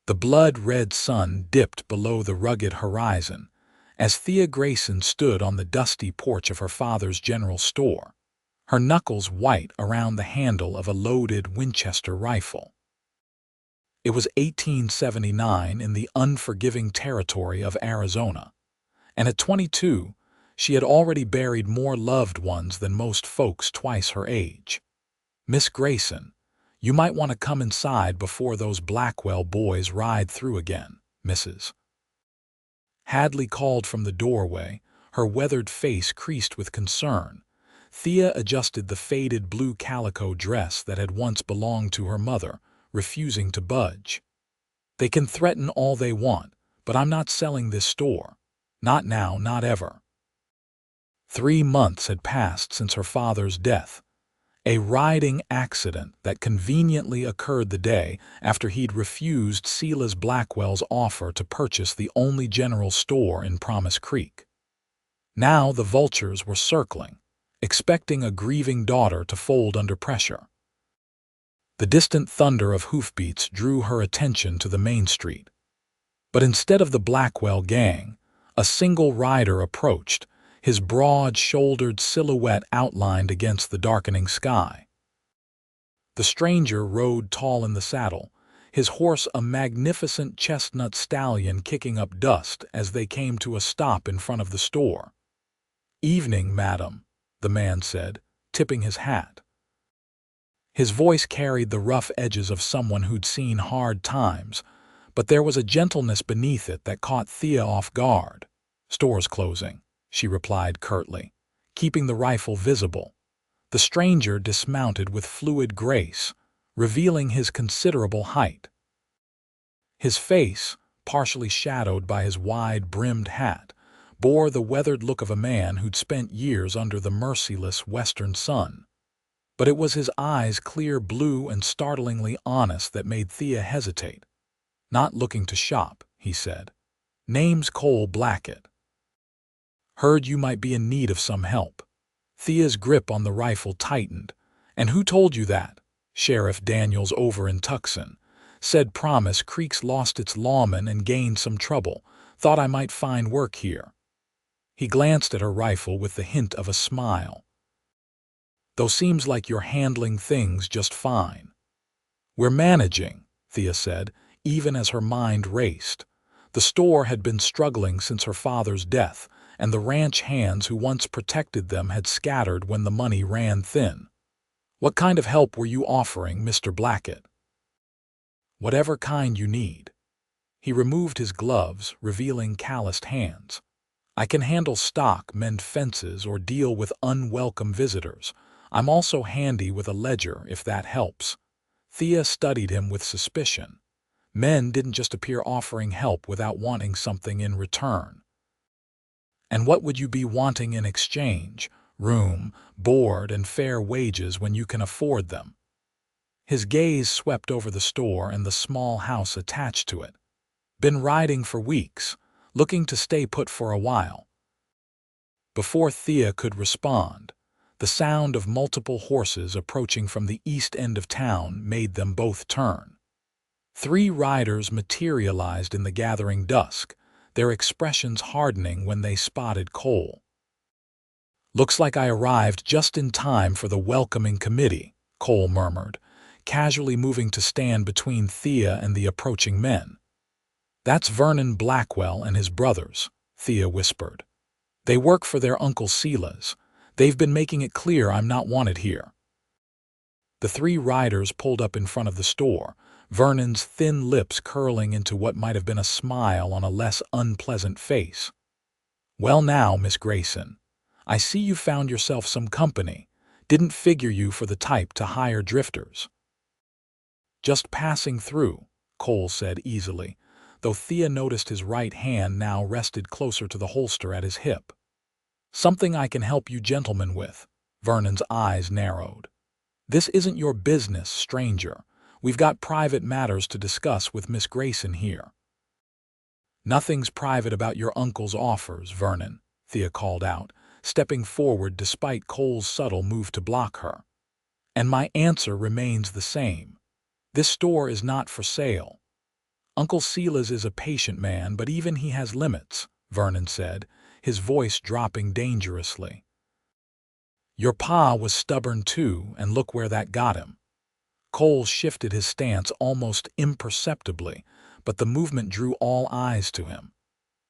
The blood-red sun dipped below the rugged horizon as Thea Grayson stood on the dusty porch of her father's general store, her knuckles white around the handle of a loaded Winchester rifle. It was 1879 in the unforgiving territory of Arizona, and at 22, she had already buried more loved ones than most folks twice her age. "Miss Grayson, you might want to come inside before those Blackwell boys ride through again, Mrs. Hadley called from the doorway, her weathered face creased with concern. Thea adjusted the faded blue calico dress that had once belonged to her mother, refusing to budge. "They can threaten all they want, but I'm not selling this store. Not now, not ever." 3 months had passed since her father's death, a riding accident that conveniently occurred the day after he'd refused Silas Blackwell's offer to purchase the only general store in Promise Creek. Now the vultures were circling, expecting a grieving daughter to fold under pressure. The distant thunder of hoofbeats drew her attention to the main street. But instead of the Blackwell gang, a single rider approached, his broad-shouldered silhouette outlined against the darkening sky. The stranger rode tall in the saddle, his horse a magnificent chestnut stallion kicking up dust as they came to a stop in front of the store. "Evening, madam," the man said, tipping his hat. His voice carried the rough edges of someone who'd seen hard times, but there was a gentleness beneath it that caught Thea off guard. "Store's closing," she replied curtly, keeping the rifle visible. The stranger dismounted with fluid grace, revealing his considerable height. His face, partially shadowed by his wide-brimmed hat, bore the weathered look of a man who'd spent years under the merciless western sun. But it was his eyes, clear blue and startlingly honest, that made Thea hesitate. "Not looking to shop," he said. "Name's Cole Blackett. Heard you might be in need of some help." Thea's grip on the rifle tightened. "And who told you that?" "Sheriff Daniels over in Tucson. Said Promise Creek's lost its lawman and gained some trouble. Thought I might find work here." He glanced at her rifle with the hint of a smile. "Though seems like you're handling things just fine." "We're managing," Thea said, even as her mind raced. The store had been struggling since her father's death, and the ranch hands who once protected them had scattered when the money ran thin. "What kind of help were you offering, Mr. Blackett?" "Whatever kind you need." He removed his gloves, revealing calloused hands. "I can handle stock, mend fences, or deal with unwelcome visitors. I'm also handy with a ledger, if that helps." Thea studied him with suspicion. Men didn't just appear offering help without wanting something in return. "And what would you be wanting in exchange? Room, board, and fair wages when you can afford them." His gaze swept over the store and the small house attached to it. "Been riding for weeks, looking to stay put for a while." Before Thea could respond, the sound of multiple horses approaching from the east end of town made them both turn. 3 riders materialized in the gathering dusk, their expressions hardening when they spotted Cole. "Looks like I arrived just in time for the welcoming committee," Cole murmured, casually moving to stand between Thea and the approaching men. "That's Vernon Blackwell and his brothers," Thea whispered. "They work for their Uncle Silas. They've been making it clear I'm not wanted here." The 3 riders pulled up in front of the store, Vernon's thin lips curling into what might have been a smile on a less unpleasant face. "Well now, Miss Grayson, I see you found yourself some company. Didn't figure you for the type to hire drifters." "Just passing through," Cole said easily, though Thea noticed his right hand now rested closer to the holster at his hip. "Something I can help you gentlemen with." Vernon's eyes narrowed. "This isn't your business, stranger. We've got private matters to discuss with Miss Grayson here." "Nothing's private about your uncle's offers, Vernon," Thea called out, stepping forward despite Cole's subtle move to block her. "And my answer remains the same. This store is not for sale." Uncle Silas is a patient man, but even he has limits, Vernon said, his voice dropping dangerously. Your pa was stubborn too, and look where that got him. Cole shifted his stance almost imperceptibly, but the movement drew all eyes to him.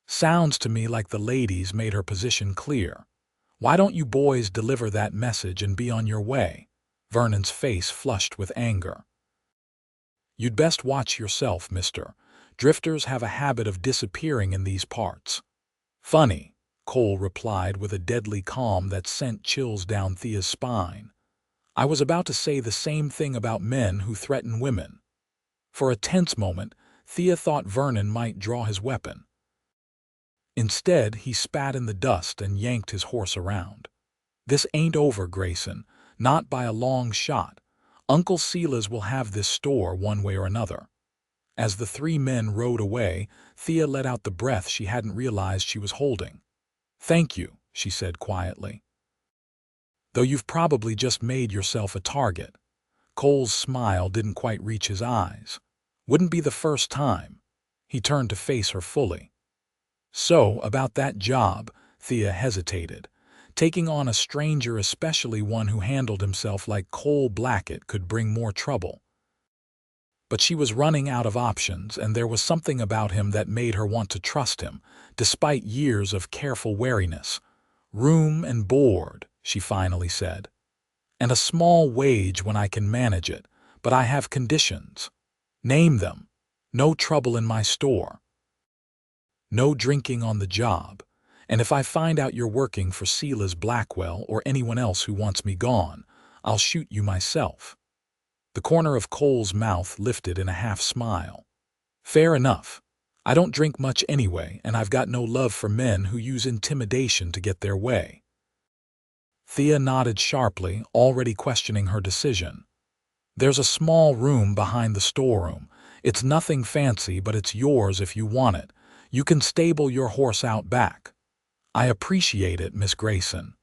Sounds to me like the ladies made her position clear. Why don't you boys deliver that message and be on your way? Vernon's face flushed with anger. You'd best watch yourself, mister. Drifters have a habit of disappearing in these parts. Funny, Cole replied with a deadly calm that sent chills down Thea's spine. I was about to say the same thing about men who threaten women. For a tense moment, Thea thought Vernon might draw his weapon. Instead, he spat in the dust and yanked his horse around. This ain't over, Grayson. Not by a long shot. Uncle Silas will have this store one way or another. As the three men rode away, Thea let out the breath she hadn't realized she was holding. Thank you, she said quietly. Though you've probably just made yourself a target. Cole's smile didn't quite reach his eyes. Wouldn't be the first time. He turned to face her fully. So, about that job, Thea hesitated. Taking on a stranger, especially one who handled himself like Cole Blackett, could bring more trouble. But she was running out of options, and there was something about him that made her want to trust him, despite years of careful wariness. Room and board, she finally said. And a small wage when I can manage it, but I have conditions. Name them. No trouble in my store. No drinking on the job. And if I find out you're working for Silas Blackwell or anyone else who wants me gone, I'll shoot you myself. The corner of Cole's mouth lifted in a half-smile. Fair enough. I don't drink much anyway, and I've got no love for men who use intimidation to get their way. Thea nodded sharply, already questioning her decision. There's a small room behind the storeroom. It's nothing fancy, but it's yours if you want it. You can stable your horse out back. I appreciate it, Miss Grayson.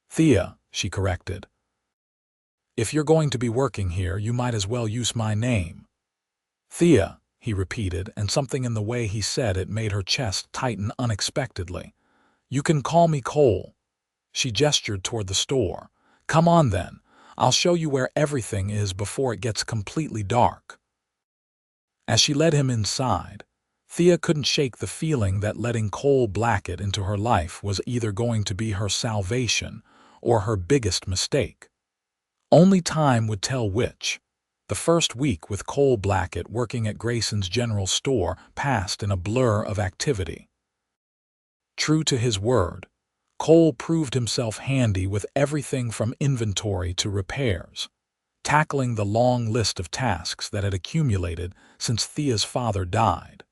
Thea, she corrected. If you're going to be working here, you might as well use my name. Thea, he repeated, and something in the way he said it made her chest tighten unexpectedly. You can call me Cole. She gestured toward the store. Come on then. I'll show you where everything is before it gets completely dark. As she led him inside, Thea couldn't shake the feeling that letting Cole Blackett into her life was either going to be her salvation or her biggest mistake. Only time would tell which. The first week with Cole Blackett working at Grayson's general store passed in a blur of activity. True to his word, Cole proved himself handy with everything from inventory to repairs, tackling the long list of tasks that had accumulated since Thea's father died.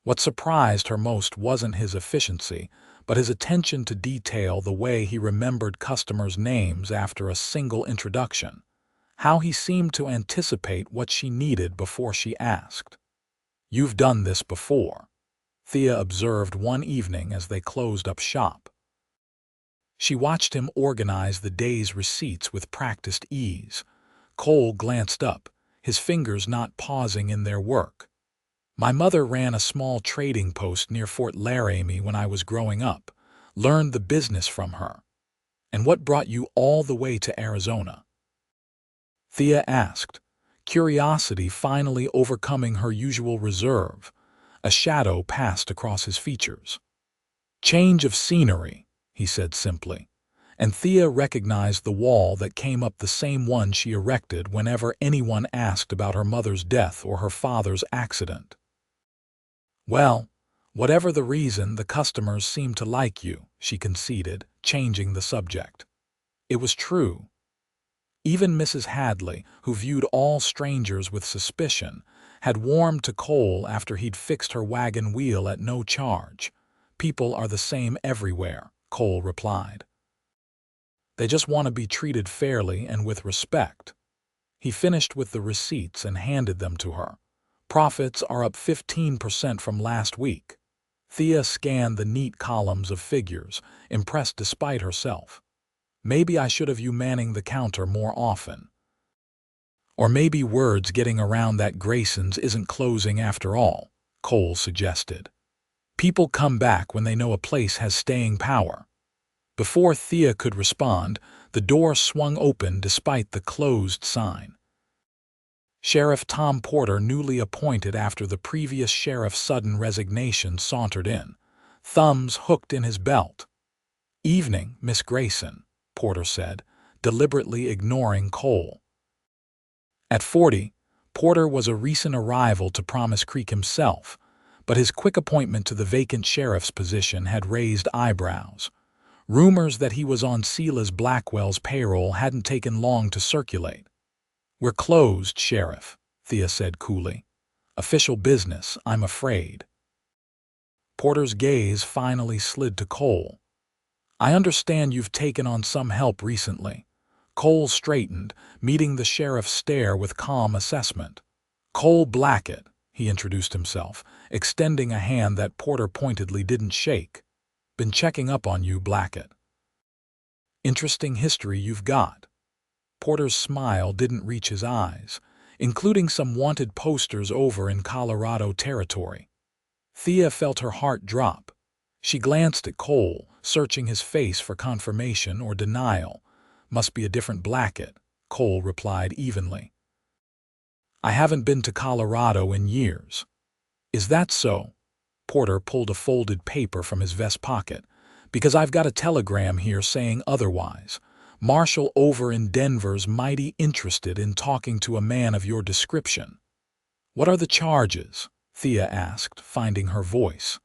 What surprised her most wasn't his efficiency, but his attention to detail, the way he remembered customers' names after a single introduction, how he seemed to anticipate what she needed before she asked. You've done this before, Thea observed one evening as they closed up shop. She watched him organize the day's receipts with practiced ease. Cole glanced up, his fingers not pausing in their work. My mother ran a small trading post near Fort Laramie when I was growing up. Learned the business from her. And what brought you all the way to Arizona? Thea asked, curiosity finally overcoming her usual reserve. A shadow passed across his features. Change of scenery, he said simply, and Thea recognized the wall that came up, the same one she erected whenever anyone asked about her mother's death or her father's accident. Well, whatever the reason, the customers seem to like you, she conceded, changing the subject. It was true. Even Mrs. Hadley, who viewed all strangers with suspicion, had warmed to Cole after he'd fixed her wagon wheel at no charge. People are the same everywhere, Cole replied. They just want to be treated fairly and with respect. He finished with the receipts and handed them to her. Profits are up 15% from last week. Thea scanned the neat columns of figures, impressed despite herself. Maybe I should have you manning the counter more often. Or maybe word's getting around that Grayson's isn't closing after all, Cole suggested. People come back when they know a place has staying power. Before Thea could respond, the door swung open despite the closed sign. Sheriff Tom Porter, newly appointed after the previous sheriff's sudden resignation, sauntered in, thumbs hooked in his belt. "Evening, Miss Grayson," Porter said, deliberately ignoring Cole. At 40, Porter was a recent arrival to Promise Creek himself, but his quick appointment to the vacant sheriff's position had raised eyebrows. Rumors that he was on Silas Blackwell's payroll hadn't taken long to circulate. "We're closed, Sheriff," Thea said coolly. "Official business, I'm afraid." Porter's gaze finally slid to Cole. "I understand you've taken on some help recently." Cole straightened, meeting the sheriff's stare with calm assessment. "Cole Blackett," he introduced himself, extending a hand that Porter pointedly didn't shake. "Been checking up on you, Blackett." "Interesting history you've got." Porter's smile didn't reach his eyes, including some wanted posters over in Colorado territory. Thea felt her heart drop. She glanced at Cole, searching his face for confirmation or denial. "Must be a different Blackett," Cole replied evenly. "I haven't been to Colorado in years." "Is that so?" Porter pulled a folded paper from his vest pocket. "Because I've got a telegram here saying otherwise. Marshal over in Denver's mighty interested in talking to a man of your description." "What are the charges?" Thea asked, finding her voice.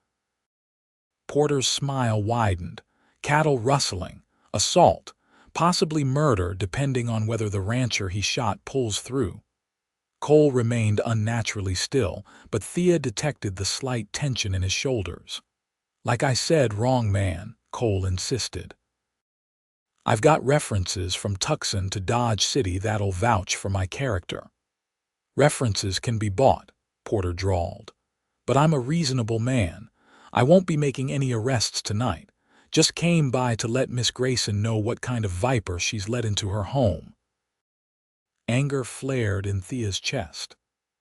Porter's smile widened. "Cattle rustling, assault, possibly murder depending on whether the rancher he shot pulls through." Cole remained unnaturally still, but Thea detected the slight tension in his shoulders. "Like I said, wrong man," Cole insisted. "I've got references from Tucson to Dodge City that'll vouch for my character." "References can be bought," Porter drawled. "But I'm a reasonable man. I won't be making any arrests tonight. Just came by to let Miss Grayson know what kind of viper she's let into her home." Anger flared in Thea's chest.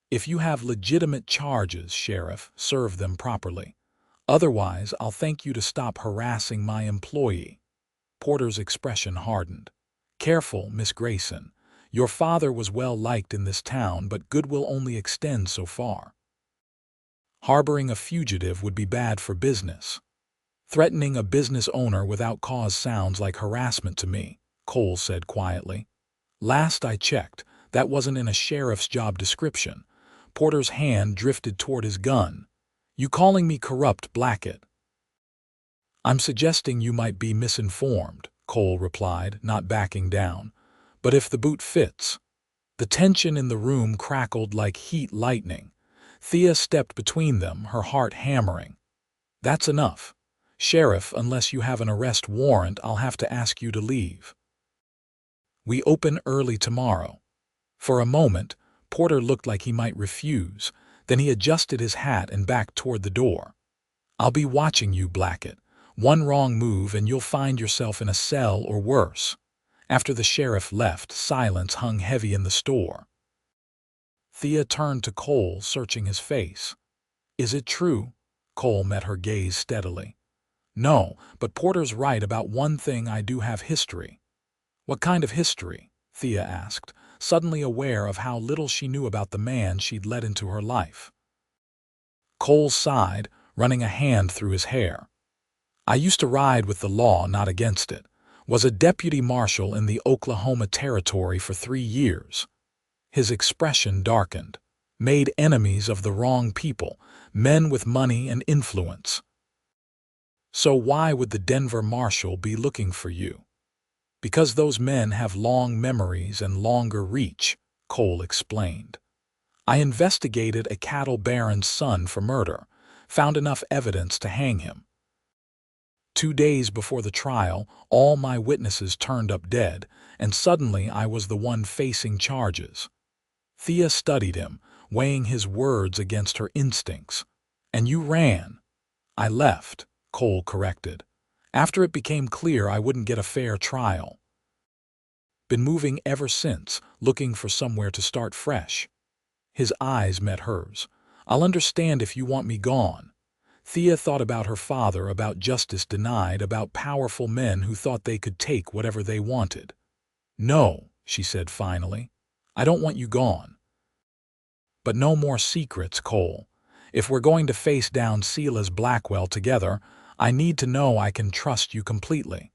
"If you have legitimate charges, Sheriff, serve them properly. Otherwise, I'll thank you to stop harassing my employee." Porter's expression hardened. "Careful, Miss Grayson. Your father was well liked in this town, but goodwill only extends so far. Harboring a fugitive would be bad for business." "Threatening a business owner without cause sounds like harassment to me," Cole said quietly. "Last I checked, that wasn't in a sheriff's job description." Porter's hand drifted toward his gun. "You calling me corrupt, Blackett?" "I'm suggesting you might be misinformed," Cole replied, not backing down. "But if the boot fits." The tension in the room crackled like heat lightning. Thea stepped between them, her heart hammering. "That's enough. Sheriff, unless you have an arrest warrant, I'll have to ask you to leave." "We open early tomorrow." For a moment, Porter looked like he might refuse. Then he adjusted his hat and backed toward the door. "I'll be watching you, Blackett. One wrong move and you'll find yourself in a cell or worse." After the sheriff left, silence hung heavy in the store. Thea turned to Cole, searching his face. "Is it true?" Cole met her gaze steadily. "No, but Porter's right about one thing. I do have history." "What kind of history?" Thea asked, suddenly aware of how little she knew about the man she'd let into her life. Cole sighed, running a hand through his hair. "I used to ride with the law, not against it. Was a deputy marshal in the Oklahoma Territory for 3 years. His expression darkened. "Made enemies of the wrong people, men with money and influence." "So why would the Denver marshal be looking for you?" "Because those men have long memories and longer reach," Cole explained. "I investigated a cattle baron's son for murder, found enough evidence to hang him. 2 days before the trial, all my witnesses turned up dead, and suddenly I was the one facing charges." Thea studied him, weighing his words against her instincts. "And you ran." "I left," Cole corrected, "after it became clear I wouldn't get a fair trial." Been moving ever since, looking for somewhere to start fresh. His eyes met hers. I'll understand if you want me gone. Thea thought about her father, about justice denied, about powerful men who thought they could take whatever they wanted. No, she said finally. I don't want you gone. But no more secrets, Cole. If we're going to face down Silas Blackwell together, I need to know I can trust you completely.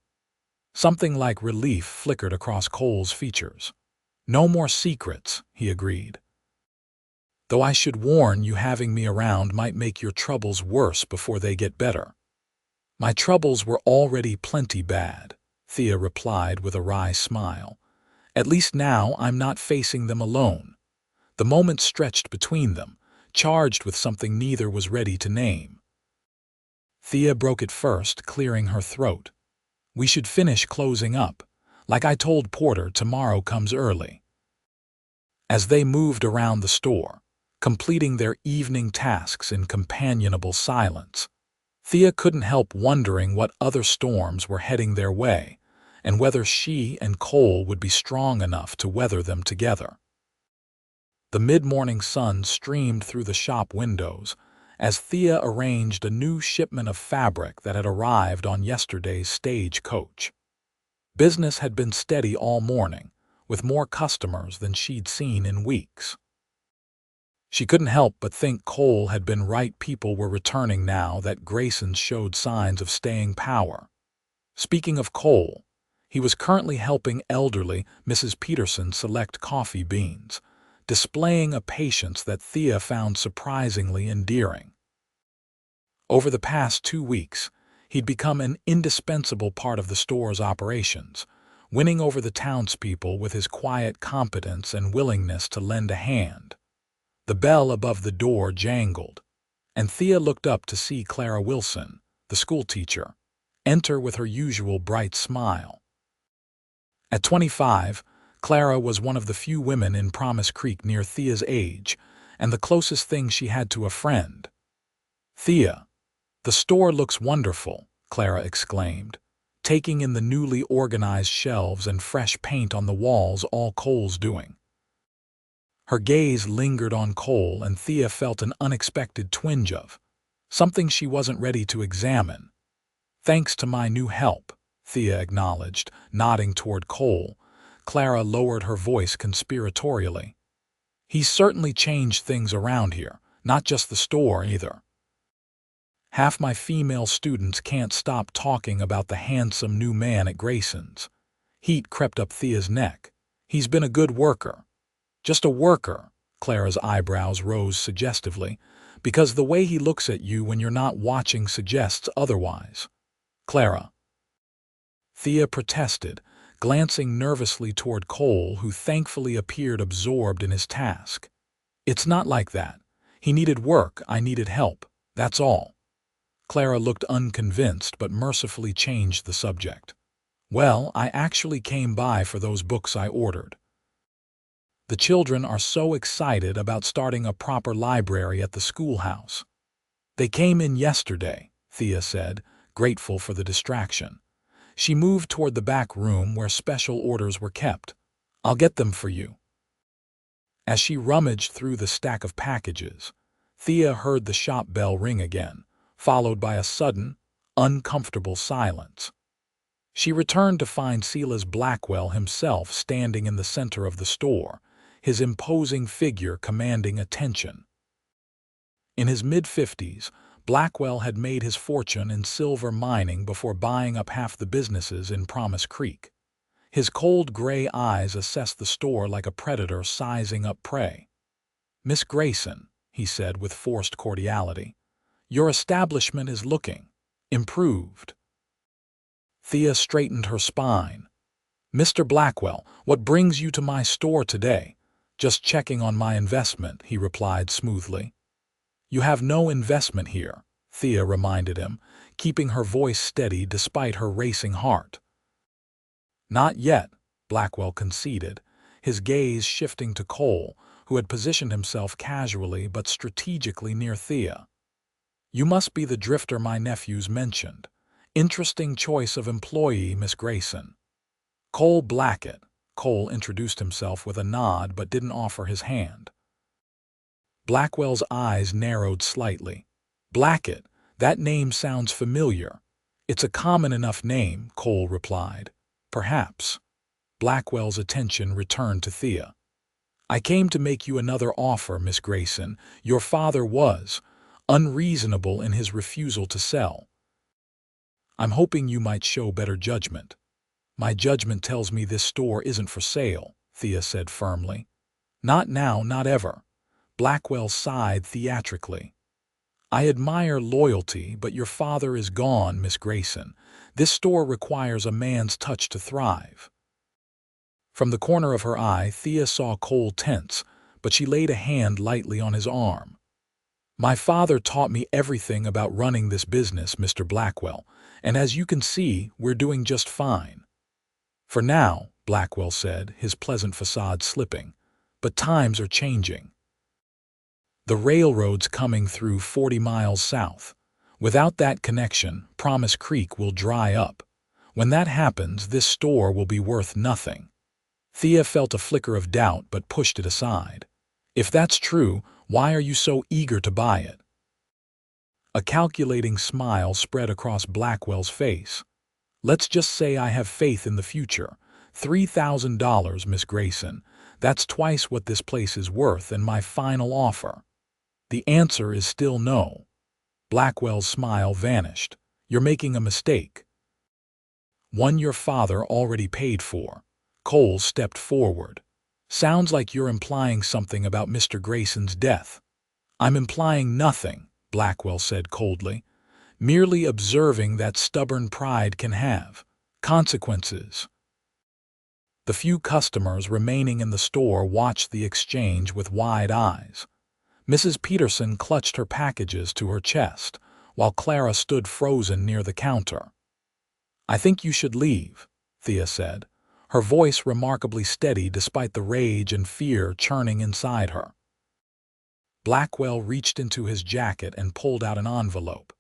Something like relief flickered across Cole's features. No more secrets, he agreed. Though I should warn you, having me around might make your troubles worse before they get better. My troubles were already plenty bad, Thea replied with a wry smile. At least now I'm not facing them alone. The moment stretched between them, charged with something neither was ready to name. Thea broke it first, clearing her throat. We should finish closing up. Like I told Porter, tomorrow comes early. As they moved around the store, completing their evening tasks in companionable silence, Thea couldn't help wondering what other storms were heading their way, and whether she and Cole would be strong enough to weather them together. The mid-morning sun streamed through the shop windows as Thea arranged a new shipment of fabric that had arrived on yesterday's stagecoach. Business had been steady all morning, with more customers than she'd seen in weeks. She couldn't help but think Cole had been right. People were returning now that Grayson showed signs of staying power. Speaking of Cole, he was currently helping elderly Mrs. Peterson select coffee beans, displaying a patience that Thea found surprisingly endearing. Over the past 2 weeks, he'd become an indispensable part of the store's operations, winning over the townspeople with his quiet competence and willingness to lend a hand. The bell above the door jangled, and Thea looked up to see Clara Wilson, the schoolteacher, enter with her usual bright smile. At 25, Clara was one of the few women in Promise Creek near Thea's age, and the closest thing she had to a friend. "Thea, the store looks wonderful," Clara exclaimed, taking in the newly organized shelves and fresh paint on the walls. All Cole's doing. Her gaze lingered on Cole, and Thea felt an unexpected twinge of something she wasn't ready to examine. "Thanks to my new help," Thea acknowledged, nodding toward Cole. Clara lowered her voice conspiratorially. "He's certainly changed things around here, not just the store either. Half my female students can't stop talking about the handsome new man at Grayson's." Heat crept up Thea's neck. "He's been a good worker." "Just a worker?" Clara's eyebrows rose suggestively. "Because the way he looks at you when you're not watching suggests otherwise." "Clara." Thea protested, glancing nervously toward Cole, who thankfully appeared absorbed in his task. "It's not like that. He needed work, I needed help. That's all." Clara looked unconvinced but mercifully changed the subject. "Well, I actually came by for those books I ordered. The children are so excited about starting a proper library at the schoolhouse." "They came in yesterday," Thea said, grateful for the distraction. She moved toward the back room where special orders were kept. "I'll get them for you." As she rummaged through the stack of packages, Thea heard the shop bell ring again, followed by a sudden, uncomfortable silence. She returned to find Silas Blackwell himself standing in the center of the store, his imposing figure commanding attention. In his mid-50s, Blackwell had made his fortune in silver mining before buying up half the businesses in Promise Creek. His cold gray eyes assessed the store like a predator sizing up prey. "Miss Grayson," he said with forced cordiality, "your establishment is looking improved." Thea straightened her spine. "Mr. Blackwell, what brings you to my store today?" "Just checking on my investment," he replied smoothly. "You have no investment here," Thea reminded him, keeping her voice steady despite her racing heart. "Not yet," Blackwell conceded, his gaze shifting to Cole, who had positioned himself casually but strategically near Thea. "You must be the drifter my nephews mentioned. Interesting choice of employee, Miss Grayson." "Cole Blackett," Cole introduced himself with a nod but didn't offer his hand. Blackwell's eyes narrowed slightly. Blackett, that name sounds familiar. It's a common enough name, Cole replied. Perhaps. Blackwell's attention returned to Thea. I came to make you another offer, Miss Grayson. Your father was unreasonable in his refusal to sell. I'm hoping you might show better judgment. My judgment tells me this store isn't for sale, Thea said firmly. Not now, not ever. Blackwell sighed theatrically. I admire loyalty, but your father is gone, Miss Grayson. This store requires a man's touch to thrive. From the corner of her eye, Thea saw Cole tense, but she laid a hand lightly on his arm. My father taught me everything about running this business, Mr. Blackwell, and as you can see, we're doing just fine. For now, Blackwell said, his pleasant facade slipping, but times are changing. The railroad's coming through 40 miles south. Without that connection, Promise Creek will dry up. When that happens, this store will be worth nothing. Thea felt a flicker of doubt but pushed it aside. If that's true, why are you so eager to buy it? A calculating smile spread across Blackwell's face. Let's just say I have faith in the future. $3,000, Miss Grayson. That's twice what this place is worth and my final offer. The answer is still no. Blackwell's smile vanished. You're making a mistake. One your father already paid for. Cole stepped forward. Sounds like you're implying something about Mr. Grayson's death. I'm implying nothing, Blackwell said coldly. Merely observing that stubborn pride can have consequences. The few customers remaining in the store watched the exchange with wide eyes. Mrs. Peterson clutched her packages to her chest, while Clara stood frozen near the counter. I think you should leave, Thea said, her voice remarkably steady despite the rage and fear churning inside her. Blackwell reached into his jacket and pulled out an envelope.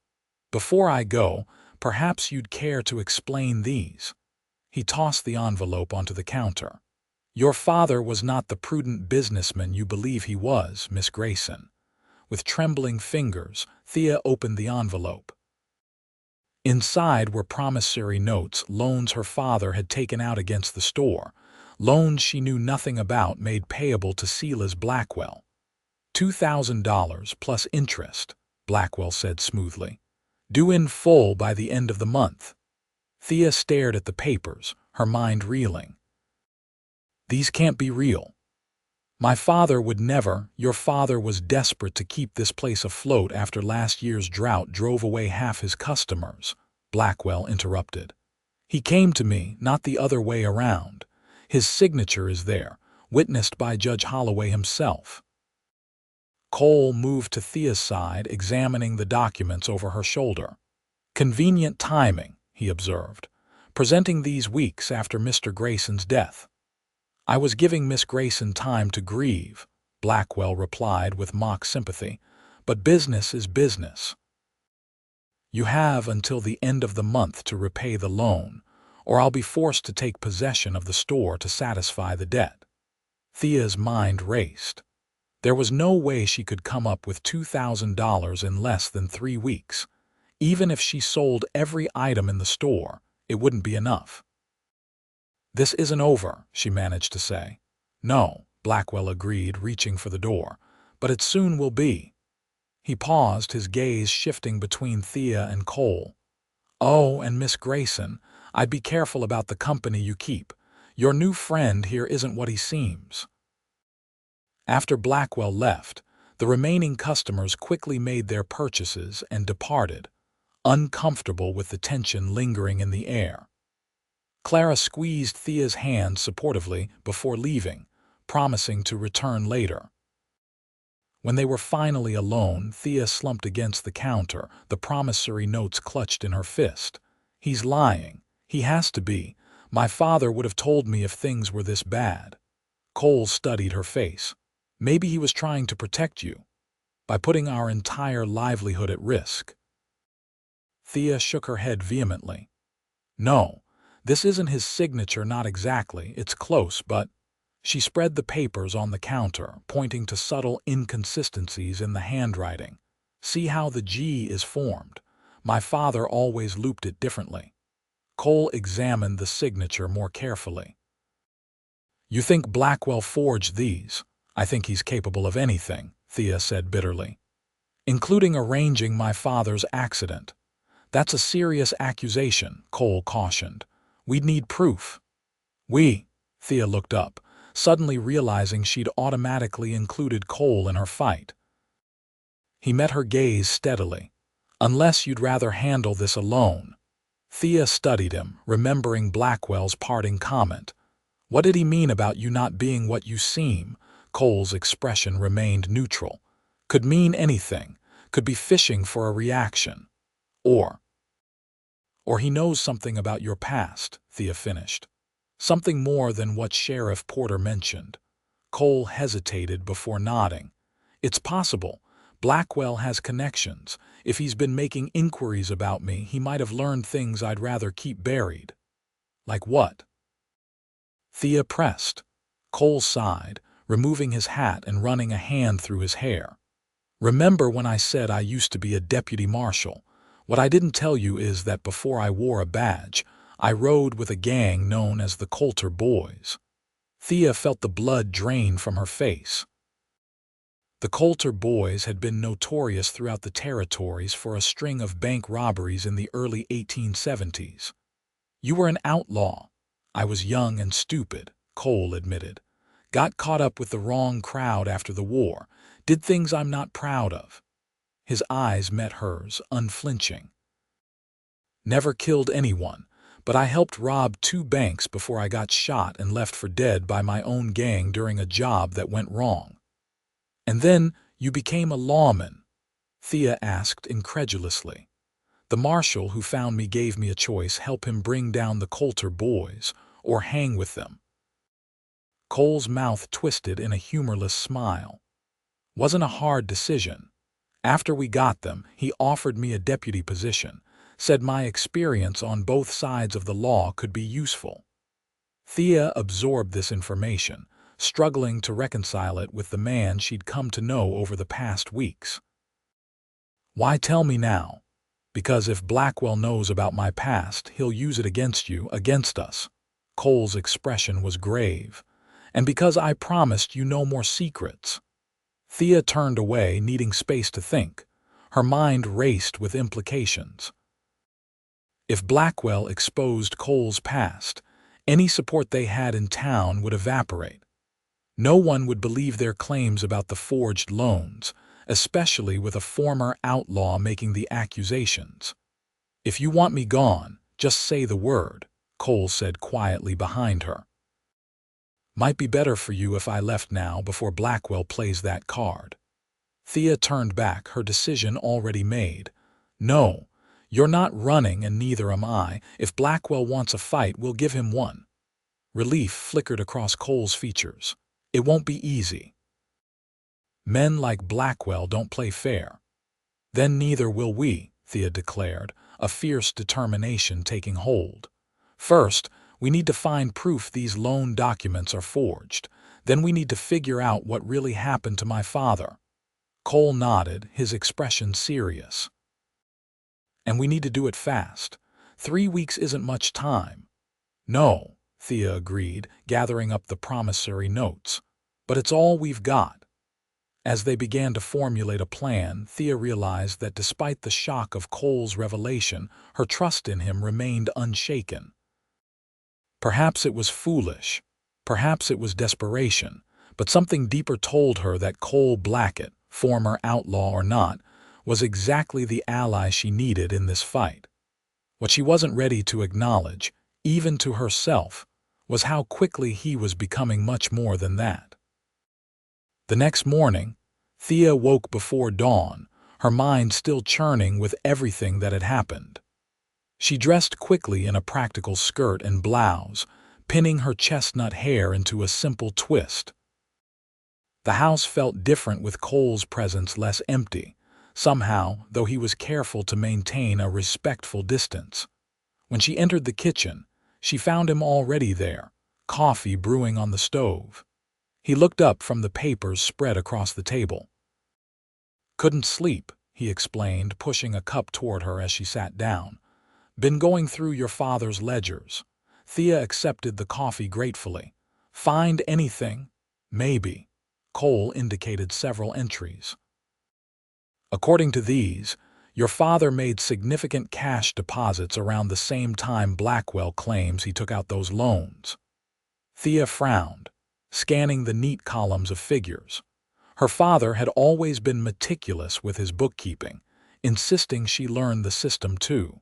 Before I go, perhaps you'd care to explain these. He tossed the envelope onto the counter. Your father was not the prudent businessman you believe he was, Miss Grayson. With trembling fingers, Thea opened the envelope. Inside were promissory notes, loans her father had taken out against the store, loans she knew nothing about made payable to Silas Blackwell. $2,000 plus interest, Blackwell said smoothly. Due in full by the end of the month. Thea stared at the papers, her mind reeling. These can't be real. My father would never. Your father was desperate to keep this place afloat after last year's drought drove away half his customers, Blackwell interrupted. He came to me, not the other way around. His signature is there, witnessed by Judge Holloway himself. Cole moved to Thea's side, examining the documents over her shoulder. Convenient timing, he observed, presenting these weeks after Mr. Grayson's death. I was giving Miss Grayson time to grieve, Blackwell replied with mock sympathy, but business is business. You have until the end of the month to repay the loan, or I'll be forced to take possession of the store to satisfy the debt. Thea's mind raced. There was no way she could come up with $2,000 in less than 3 weeks. Even if she sold every item in the store, it wouldn't be enough. This isn't over, she managed to say. No, Blackwell agreed, reaching for the door, but it soon will be. He paused, his gaze shifting between Thea and Cole. Oh, and Miss Grayson, I'd be careful about the company you keep. Your new friend here isn't what he seems. After Blackwell left, the remaining customers quickly made their purchases and departed, uncomfortable with the tension lingering in the air. Clara squeezed Thea's hand supportively before leaving, promising to return later. When they were finally alone, Thea slumped against the counter, the promissory notes clutched in her fist. He's lying. He has to be. My father would have told me if things were this bad. Cole studied her face. Maybe he was trying to protect you, by putting our entire livelihood at risk. Thea shook her head vehemently. No, This isn't his signature, not exactly. It's close, but... She spread the papers on the counter, pointing to subtle inconsistencies in the handwriting. See how the G is formed. My father always looped it differently. Cole examined the signature more carefully. You think Blackwell forged these? I think he's capable of anything, Thea said bitterly. Including arranging my father's accident. That's a serious accusation, Cole cautioned. We'd need proof. Thea looked up, suddenly realizing she'd automatically included Cole in her fight. He met her gaze steadily. Unless you'd rather handle this alone. Thea studied him, remembering Blackwell's parting comment. What did he mean about you not being what you seem? Cole's expression remained neutral. Could mean anything. Could be fishing for a reaction. Or he knows something about your past, Thea finished. Something more than what Sheriff Porter mentioned. Cole hesitated before nodding. It's possible. Blackwell has connections. If he's been making inquiries about me, he might have learned things I'd rather keep buried. Like what? Thea pressed. Cole sighed, removing his hat and running a hand through his hair. Remember when I said I used to be a deputy marshal? What I didn't tell you is that before I wore a badge, I rode with a gang known as the Coulter Boys. Thea felt the blood drain from her face. The Coulter Boys had been notorious throughout the territories for a string of bank robberies in the early 1870s. You were an outlaw. I was young and stupid, Cole admitted. Got caught up with the wrong crowd after the war. Did things I'm not proud of. His eyes met hers, unflinching. Never killed anyone. But I helped rob 2 banks before I got shot and left for dead by my own gang during a job that went wrong. And then you became a lawman? Thea asked incredulously. The marshal who found me gave me a choice: help him bring down the Coulter Boys or hang with them. Cole's mouth twisted in a humorless smile. Wasn't a hard decision. After we got them, he offered me a deputy position. Said my experience on both sides of the law could be useful. Thea absorbed this information, struggling to reconcile it with the man she'd come to know over the past weeks. Why tell me now? Because if Blackwell knows about my past, he'll use it against you, against us. Cole's expression was grave. And because I promised you no more secrets. Thea turned away, needing space to think. Her mind raced with implications. If Blackwell exposed Cole's past, any support they had in town would evaporate. No one would believe their claims about the forged loans, especially with a former outlaw making the accusations. If you want me gone, just say the word, Cole said quietly behind her. Might be better for you if I left now before Blackwell plays that card. Thea turned back, her decision already made. No. You're not running and neither am I. If Blackwell wants a fight, we'll give him one. Relief flickered across Cole's features. It won't be easy. Men like Blackwell don't play fair. Then neither will we, Thea declared, a fierce determination taking hold. First, we need to find proof these loan documents are forged. Then we need to figure out what really happened to my father. Cole nodded, his expression serious. And we need to do it fast. 3 weeks isn't much time. No, Thea agreed, gathering up the promissory notes. But it's all we've got. As they began to formulate a plan, Thea realized that despite the shock of Cole's revelation, her trust in him remained unshaken. Perhaps it was foolish. Perhaps it was desperation. But something deeper told her that Cole Blackett, former outlaw or not, was exactly the ally she needed in this fight. What she wasn't ready to acknowledge, even to herself, was how quickly he was becoming much more than that. The next morning, Thea woke before dawn, her mind still churning with everything that had happened. She dressed quickly in a practical skirt and blouse, pinning her chestnut hair into a simple twist. The house felt different with Cole's presence less empty, somehow, though he was careful to maintain a respectful distance. When she entered the kitchen, She found him already there, coffee brewing on the stove. He looked up from the papers spread across the table. "Couldn't sleep," he explained, pushing a cup toward her as she sat down. "Been going through your father's ledgers." Thea accepted the coffee gratefully. "Find anything?" "Maybe." Cole indicated several entries. "According to these, your father made significant cash deposits around the same time Blackwell claims he took out those loans." Thea frowned, scanning the neat columns of figures. Her father had always been meticulous with his bookkeeping, insisting she learn the system too.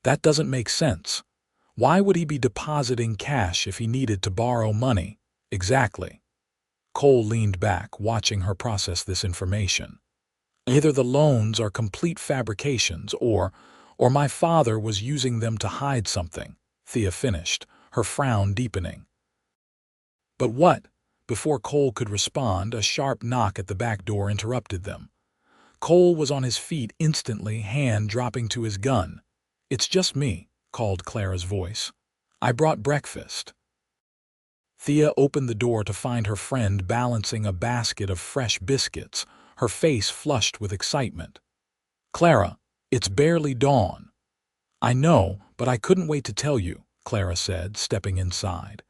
"That doesn't make sense. Why would he be depositing cash if he needed to borrow money?" "Exactly." Cole leaned back, watching her process this information. "Either the loans are complete fabrications or my father was using them to hide something," Thea finished, her frown deepening. "But what?" Before Cole could respond, a sharp knock at the back door interrupted them. Cole was on his feet instantly, hand dropping to his gun. "It's just me," called Clara's voice. "I brought breakfast." Thea opened the door to find her friend balancing a basket of fresh biscuits, her face flushed with excitement. "Clara, it's barely dawn." "I know, but I couldn't wait to tell you," Clara said, stepping inside.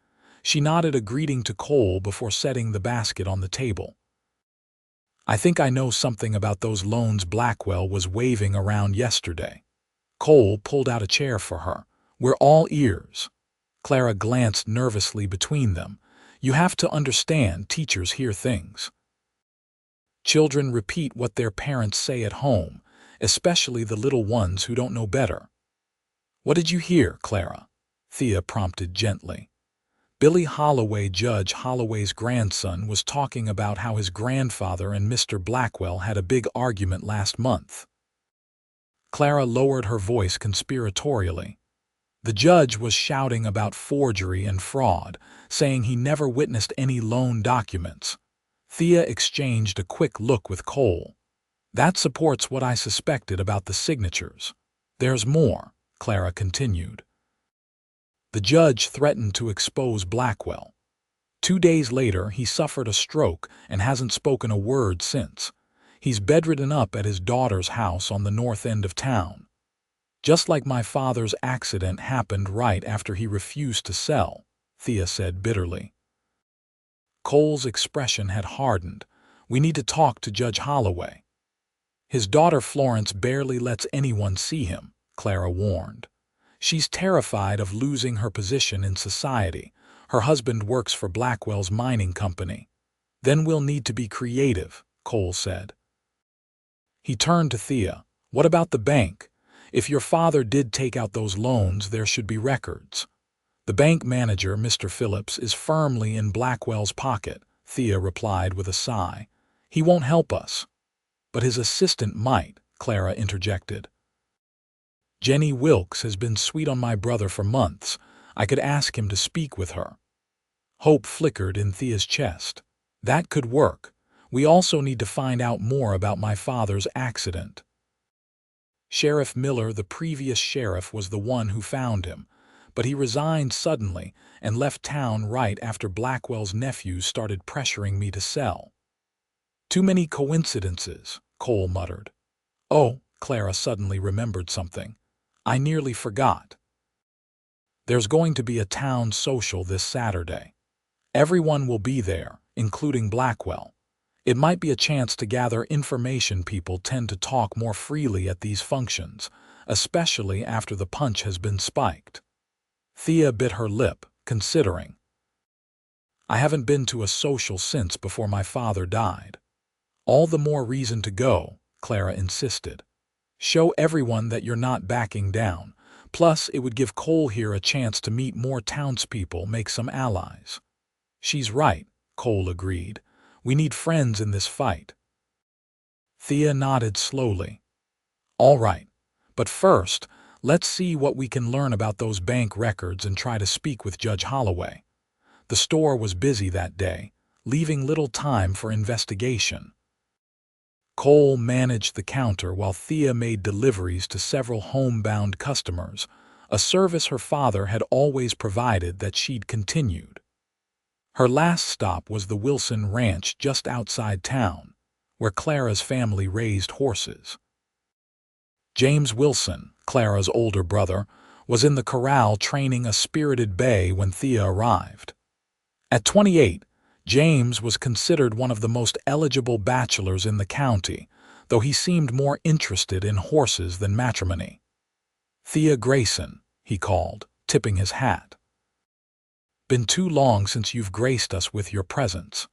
She nodded a greeting to Cole before setting the basket on the table. "I think I know something about those loans Blackwell was waving around yesterday." Cole pulled out a chair for her. "We're all ears." Clara glanced nervously between them. "You have to understand, teachers hear things. Children repeat what their parents say at home, especially the little ones who don't know better." "What did you hear, Clara?" Thea prompted gently. "Billy Holloway, Judge Holloway's grandson, was talking about how his grandfather and Mr. Blackwell had a big argument last month." Clara lowered her voice conspiratorially. "The judge was shouting about forgery and fraud, saying he never witnessed any loan documents." Thea exchanged a quick look with Cole. "That supports what I suspected about the signatures." "There's more," Clara continued. "The judge threatened to expose Blackwell. 2 days later, he suffered a stroke and hasn't spoken a word since. He's bedridden up at his daughter's house on the north end of town. Just like my father's accident happened right after he refused to sell," Thea said bitterly. Cole's expression had hardened. "We need to talk to Judge Holloway." "His daughter Florence barely lets anyone see him," Clara warned. "She's terrified of losing her position in society. Her husband works for Blackwell's mining company." "Then we'll need to be creative," Cole said. He turned to Thea. "What about the bank? If your father did take out those loans, there should be records." "The bank manager, Mr. Phillips, is firmly in Blackwell's pocket," Thea replied with a sigh. "He won't help us." "But his assistant might," Clara interjected. "Jenny Wilkes has been sweet on my brother for months. I could ask him to speak with her." Hope flickered in Thea's chest. "That could work. We also need to find out more about my father's accident." Sheriff Miller, the previous sheriff, was the one who found him, but he resigned suddenly and left town right after Blackwell's nephews started pressuring me to sell. "Too many coincidences," Cole muttered. "Oh," Clara suddenly remembered something. "I nearly forgot. There's going to be a town social this Saturday. Everyone will be there, including Blackwell. It might be a chance to gather information. People tend to talk more freely at these functions, especially after the punch has been spiked." Thea bit her lip, considering. "I haven't been to a social since before my father died." "All the more reason to go," Clara insisted. "Show everyone that you're not backing down. Plus, it would give Cole here a chance to meet more townspeople, make some allies." "She's right," Cole agreed. "We need friends in this fight." Thea nodded slowly. "All right, but first, let's see what we can learn about those bank records and try to speak with Judge Holloway." The store was busy that day, leaving little time for investigation. Cole managed the counter while Thea made deliveries to several homebound customers, a service her father had always provided that she'd continued. Her last stop was the Wilson Ranch just outside town, where Clara's family raised horses. James Wilson, Clara's older brother, was in the corral training a spirited bay when Thea arrived. At 28, James was considered one of the most eligible bachelors in the county, though he seemed more interested in horses than matrimony. "Thea Grayson," he called, tipping his hat. "Been too long since you've graced us with your presence."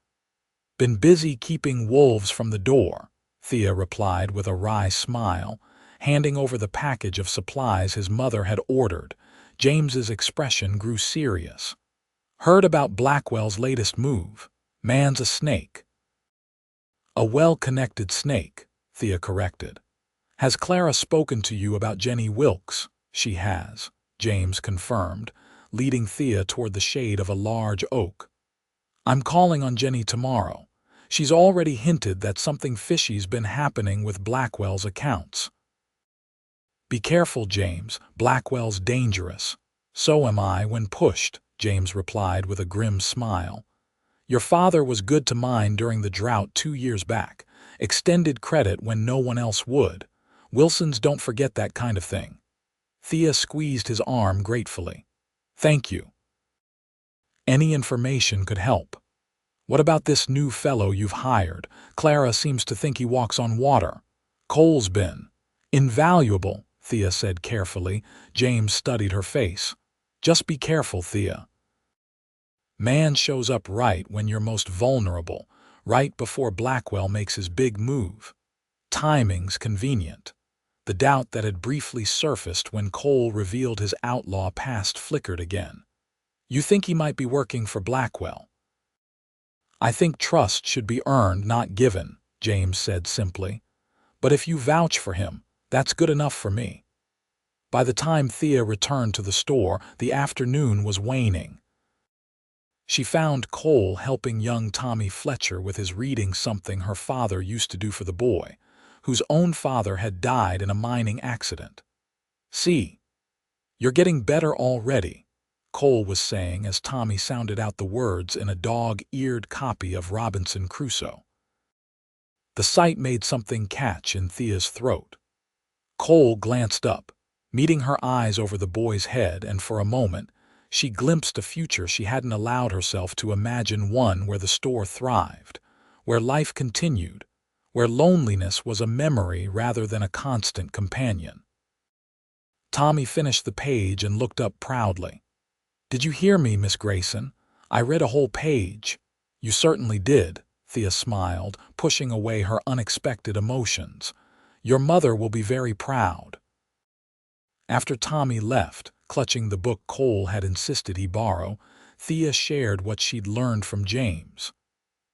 "Been busy keeping wolves from the door," Thea replied with a wry smile, handing over the package of supplies his mother had ordered. James's expression grew serious. "Heard about Blackwell's latest move. Man's a snake." "A well-connected snake," Thea corrected. "Has Clara spoken to you about Jenny Wilkes?" "She has," James confirmed, leading Thea toward the shade of a large oak. "I'm calling on Jenny tomorrow. She's already hinted that something fishy's been happening with Blackwell's accounts." "Be careful, James. Blackwell's dangerous." "So am I when pushed," James replied with a grim smile. "Your father was good to mine during the drought 2 years back, extended credit when no one else would. Wilsons don't forget that kind of thing." Thea squeezed his arm gratefully. "Thank you. Any information could help." "What about this new fellow you've hired? Clara seems to think he walks on water." "Cole's been invaluable," Thea said carefully. James studied her face. "Just be careful, Thea. Man shows up right when you're most vulnerable, right before Blackwell makes his big move. Timing's convenient." The doubt that had briefly surfaced when Cole revealed his outlaw past flickered again. "You think he might be working for Blackwell?" "I think trust should be earned, not given," James said simply. "But if you vouch for him, that's good enough for me." By the time Thea returned to the store, the afternoon was waning. She found Cole helping young Tommy Fletcher with his reading, something her father used to do for the boy, whose own father had died in a mining accident. "See, you're getting better already," Cole was saying as Tommy sounded out the words in a dog-eared copy of Robinson Crusoe. The sight made something catch in Thea's throat. Cole glanced up, meeting her eyes over the boy's head, and for a moment she glimpsed a future she hadn't allowed herself to imagine, one where the store thrived, where life continued, where loneliness was a memory rather than a constant companion. Tommy finished the page and looked up proudly. "Did you hear me, Miss Grayson? I read a whole page." "You certainly did," Thea smiled, pushing away her unexpected emotions. "Your mother will be very proud." After Tommy left, clutching the book Cole had insisted he borrow, Thea shared what she'd learned from James.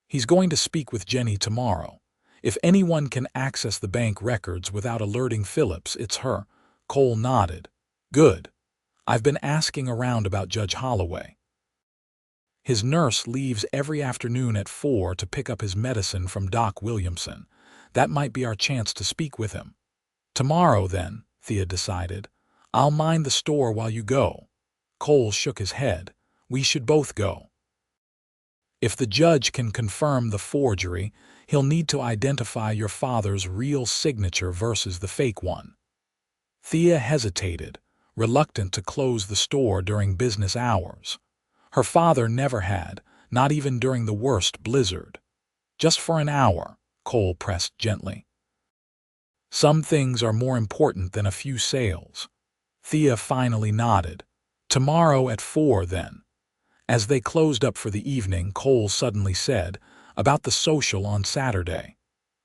"He's going to speak with Jenny tomorrow. If anyone can access the bank records without alerting Phillips, it's her." Cole nodded. "Good. I've been asking around about Judge Holloway. His nurse leaves every afternoon at 4 to pick up his medicine from Doc Williamson. That might be our chance to speak with him." "Tomorrow, then," Thea decided. "I'll mind the store while you go." Cole shook his head. "We should both go. If the judge can confirm the forgery, he'll need to identify your father's real signature versus the fake one." Thea hesitated, reluctant to close the store during business hours. Her father never had, not even during the worst blizzard. "Just for an hour," Cole pressed gently. "Some things are more important than a few sales." Thea finally nodded. "Tomorrow at 4, then." As they closed up for the evening, Cole suddenly said, "About the social on Saturday."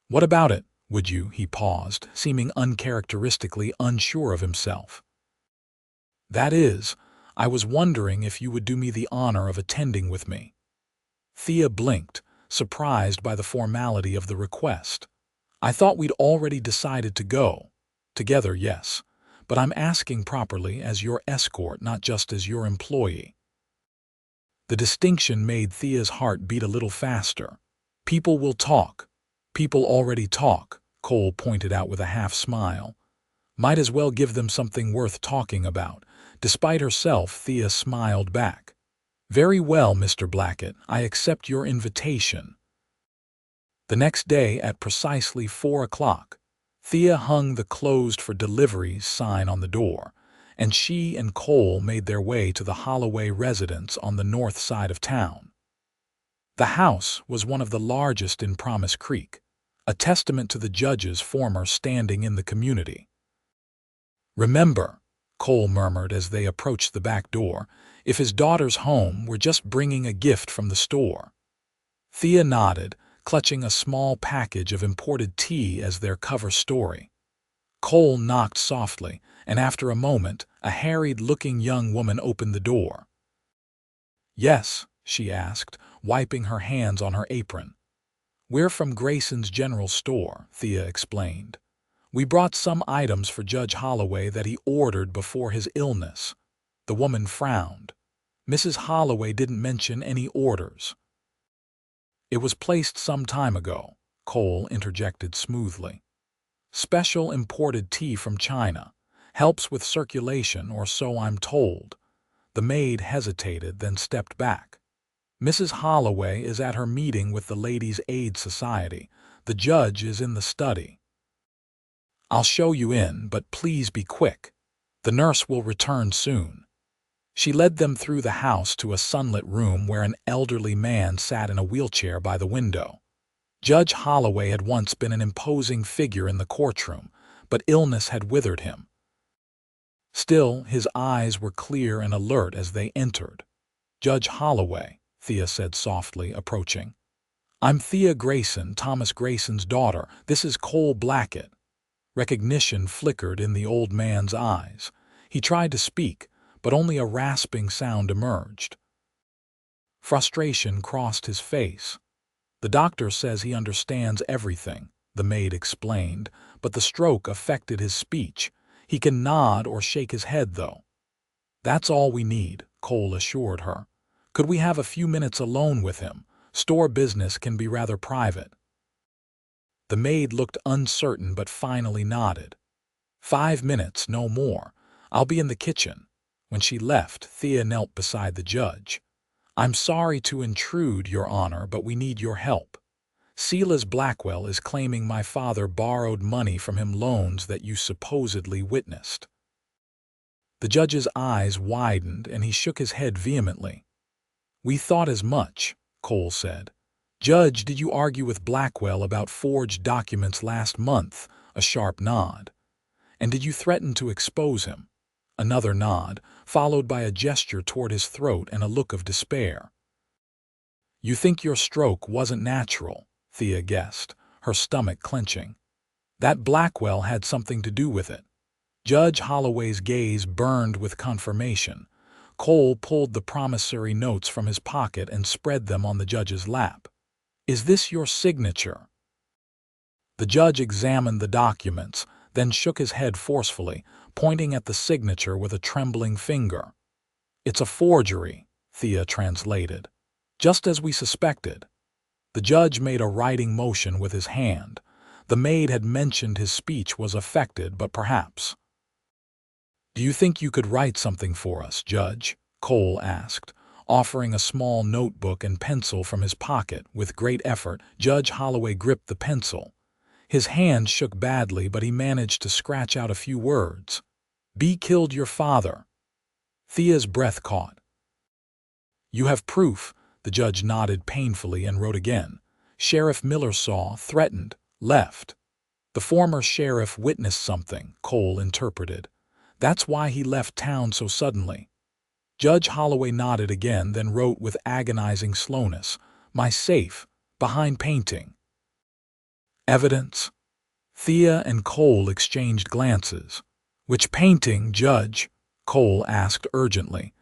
"What about it, would you?" He paused, seeming uncharacteristically unsure of himself. "That is, I was wondering if you would do me the honor of attending with me." Thea blinked, surprised by the formality of the request. "I thought we'd already decided to go. Together, yes. But I'm asking properly, as your escort, not just as your employee." The distinction made Thea's heart beat a little faster. "People will talk." "People already talk," Cole pointed out with a half smile. "Might as well give them something worth talking about." Despite herself, Thea smiled back. "Very well, Mr. Blackett, I accept your invitation." The next day at precisely 4 o'clock, Thea hung the "closed for deliveries" sign on the door, and she and Cole made their way to the Holloway residence on the north side of town. The house was one of the largest in Promise Creek, a testament to the judge's former standing in the community. "Remember," Cole murmured as they approached the back door, "if his daughter's home, we're just bringing a gift from the store." Thea nodded, clutching a small package of imported tea as their cover story. Cole knocked softly, and after a moment, a harried-looking young woman opened the door. "Yes," she asked, wiping her hands on her apron. "We're from Grayson's General Store," Thea explained. "We brought some items for Judge Holloway that he ordered before his illness." The woman frowned. "Mrs. Holloway didn't mention any orders." "It was placed some time ago," Cole interjected smoothly. "Special imported tea from China. Helps with circulation, or so I'm told." The maid hesitated, then stepped back. "Mrs. Holloway is at her meeting with the Ladies' Aid Society. The judge is in the study." "I'll show you in, but please be quick. The nurse will return soon." She led them through the house to a sunlit room where an elderly man sat in a wheelchair by the window. Judge Holloway had once been an imposing figure in the courtroom, but illness had withered him. Still, his eyes were clear and alert as they entered. "Judge Holloway," Thea said softly, approaching. "I'm Thea Grayson, Thomas Grayson's daughter. This is Cole Blackett." Recognition flickered in the old man's eyes. He tried to speak, but only a rasping sound emerged. Frustration crossed his face. "The doctor says he understands everything," the maid explained, "but the stroke affected his speech. He can nod or shake his head, though." "That's all we need," Cole assured her. "Could we have a few minutes alone with him? Store business can be rather private." The maid looked uncertain but finally nodded. "5 minutes, no more. I'll be in the kitchen." When she left, Thea knelt beside the judge. "I'm sorry to intrude, Your Honor, but we need your help. Silas Blackwell is claiming my father borrowed money from him, loans that you supposedly witnessed." The judge's eyes widened and he shook his head vehemently. "We thought as much," Cole said. "Judge, did you argue with Blackwell about forged documents last month?" A sharp nod. "And did you threaten to expose him?" Another nod, followed by a gesture toward his throat and a look of despair. "You think your stroke wasn't natural," Thea guessed, her stomach clenching. "That Blackwell had something to do with it." Judge Holloway's gaze burned with confirmation. Cole pulled the promissory notes from his pocket and spread them on the judge's lap. "Is this your signature?" The judge examined the documents, then shook his head forcefully, pointing at the signature with a trembling finger. "It's a forgery," Thea translated. "Just as we suspected." The judge made a writing motion with his hand. The maid had mentioned his speech was affected, but perhaps. "Do you think you could write something for us, Judge?" Cole asked, offering a small notebook and pencil from his pocket. With great effort, Judge Holloway gripped the pencil. His hand shook badly, but he managed to scratch out a few words. "B killed your father." Thea's breath caught. "You have proof?" The judge nodded painfully and wrote again. "Sheriff Miller saw, threatened, left." "The former sheriff witnessed something," Cole interpreted. "That's why he left town so suddenly." Judge Holloway nodded again, then wrote with agonizing slowness, "My safe, behind painting." "Evidence?" Thea and Cole exchanged glances. "Which painting, Judge?" Cole asked urgently.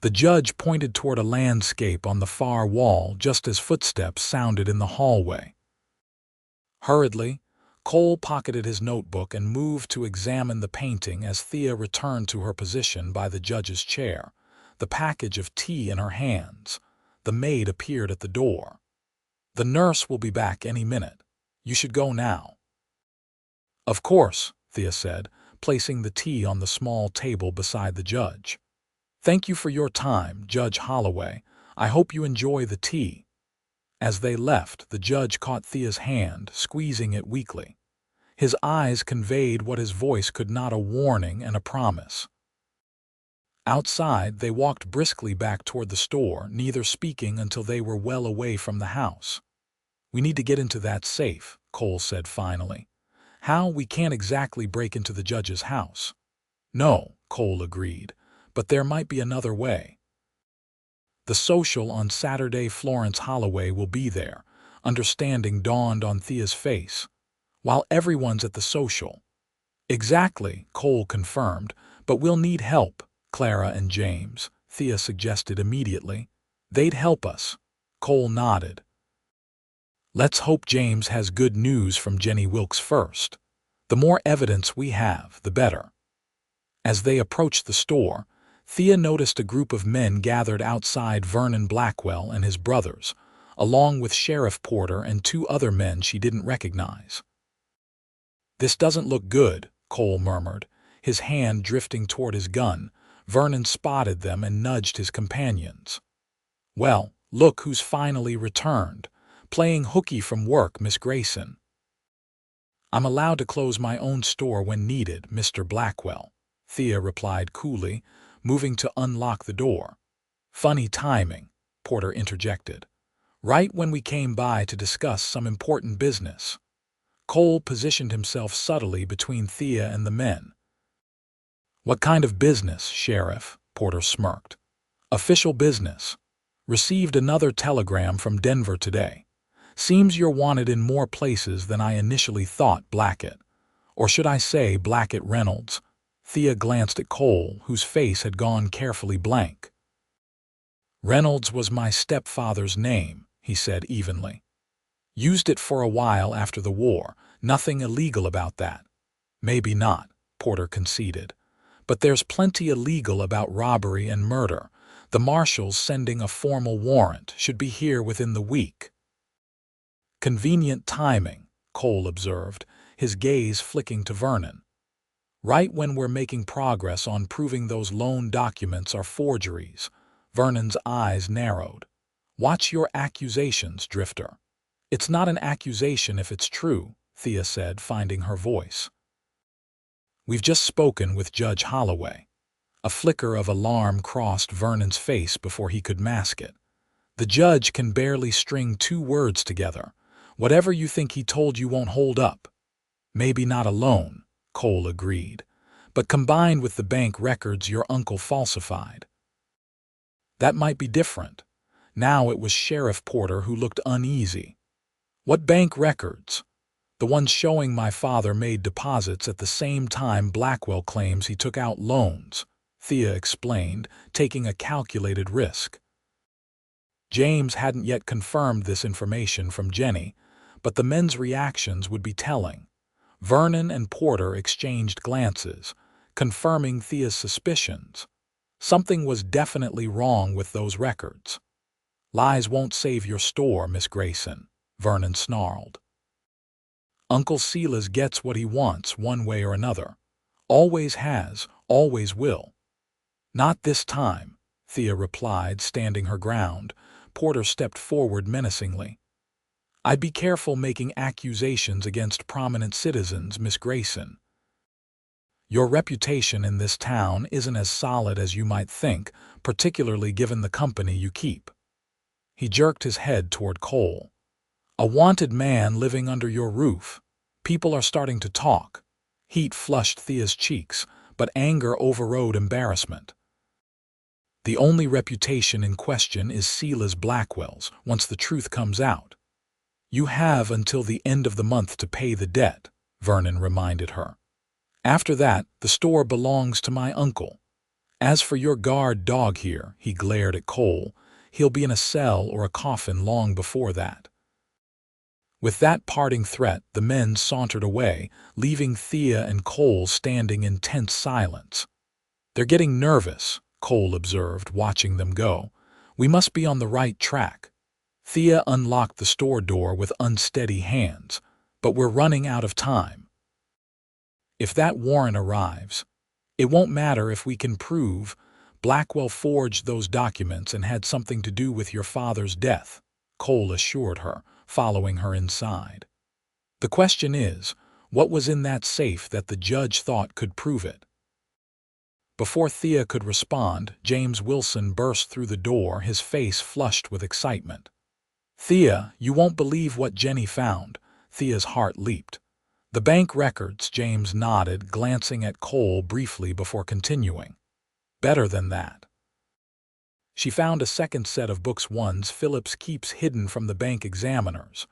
The judge pointed toward a landscape on the far wall just as footsteps sounded in the hallway. Hurriedly, Cole pocketed his notebook and moved to examine the painting as Thea returned to her position by the judge's chair, the package of tea in her hands. The maid appeared at the door. "The nurse will be back any minute. You should go now." "Of course," Thea said, placing the tea on the small table beside the judge. Thank you for your time, Judge Holloway. I hope you enjoy the tea." As they left, the judge caught Thea's hand, squeezing it weakly. His eyes conveyed what his voice could not, a warning and a promise. Outside, they walked briskly back toward the store, neither speaking until they were well away from the house. "We need to get into that safe," Cole said finally. "How? We can't exactly break into the judge's house." "No," Cole agreed, "but there might be another way." "The social on Saturday, Florence Holloway will be there." Understanding dawned on Thea's face. "While everyone's at the social." "Exactly," Cole confirmed, "but we'll need help." "Clara and James," Thea suggested immediately. "They'd help us." Cole nodded. "Let's hope James has good news from Jenny Wilkes first. The more evidence we have, the better." As they approached the store, Thea noticed a group of men gathered outside. Vernon Blackwell and his brothers, along with Sheriff Porter and two other men she didn't recognize. "This doesn't look good," Cole murmured, his hand drifting toward his gun. Vernon spotted them and nudged his companions. "Well, look who's finally returned. Playing hooky from work, Miss Grayson." "I'm allowed to close my own store when needed, Mr. Blackwell," Thea replied coolly, moving to unlock the door. "Funny timing," Porter interjected. "Right when we came by to discuss some important business." Cole positioned himself subtly between Thea and the men. "What kind of business, Sheriff?" Porter smirked. "Official business. Received another telegram from Denver today. Seems you're wanted in more places than I initially thought, Blackett. Or should I say Blackett Reynolds?" Thea glanced at Cole, whose face had gone carefully blank. "Reynolds was my stepfather's name," he said evenly. "Used it for a while after the war. Nothing illegal about that." "Maybe not," Porter conceded. "But there's plenty illegal about robbery and murder. The marshal's sending a formal warrant. Should be here within the week." "Convenient timing," Cole observed, his gaze flicking to Vernon. "Right when we're making progress on proving those loan documents are forgeries." Vernon's eyes narrowed. "Watch your accusations, Drifter." "It's not an accusation if it's true," Thea said, finding her voice. "We've just spoken with Judge Holloway." A flicker of alarm crossed Vernon's face before he could mask it. "The judge can barely string two words together. Whatever you think he told you won't hold up." "Maybe not alone," Cole agreed, "but combined with the bank records your uncle falsified." That might be different. Now it was Sheriff Porter who looked uneasy. "What bank records?" "The ones showing my father made deposits at the same time Blackwell claims he took out loans," Thea explained, taking a calculated risk. James hadn't yet confirmed this information from Jenny, but the men's reactions would be telling. Vernon and Porter exchanged glances, confirming Thea's suspicions. Something was definitely wrong with those records. "Lies won't save your store, Miss Grayson," Vernon snarled. "Uncle Silas gets what he wants one way or another. Always has, always will." "Not this time," Thea replied, standing her ground. Porter stepped forward menacingly. "I'd be careful making accusations against prominent citizens, Miss Grayson. Your reputation in this town isn't as solid as you might think, particularly given the company you keep." He jerked his head toward Cole. "A wanted man living under your roof. People are starting to talk." Heat flushed Thea's cheeks, but anger overrode embarrassment. "The only reputation in question is Silas Blackwell's once the truth comes out." "You have until the end of the month to pay the debt," Vernon reminded her. "After that, the store belongs to my uncle. As for your guard dog here," he glared at Cole, "he'll be in a cell or a coffin long before that." With that parting threat, the men sauntered away, leaving Thea and Cole standing in tense silence. "They're getting nervous," Cole observed, watching them go. "We must be on the right track." Thea unlocked the store door with unsteady hands. "But we're running out of time. If that warrant arrives, it won't matter if we can prove." Blackwell forged those documents and had something to do with your father's death, Cole assured her, following her inside. The question is, what was in that safe that the judge thought could prove it? Before Thea could respond, James Wilson burst through the door, his face flushed with excitement. "Thea, you won't believe what Jenny found." Thea's heart leaped. "The bank records," James nodded, glancing at Cole briefly before continuing. "Better than that. She found a second set of books, ones Phillips keeps hidden from the bank examiners.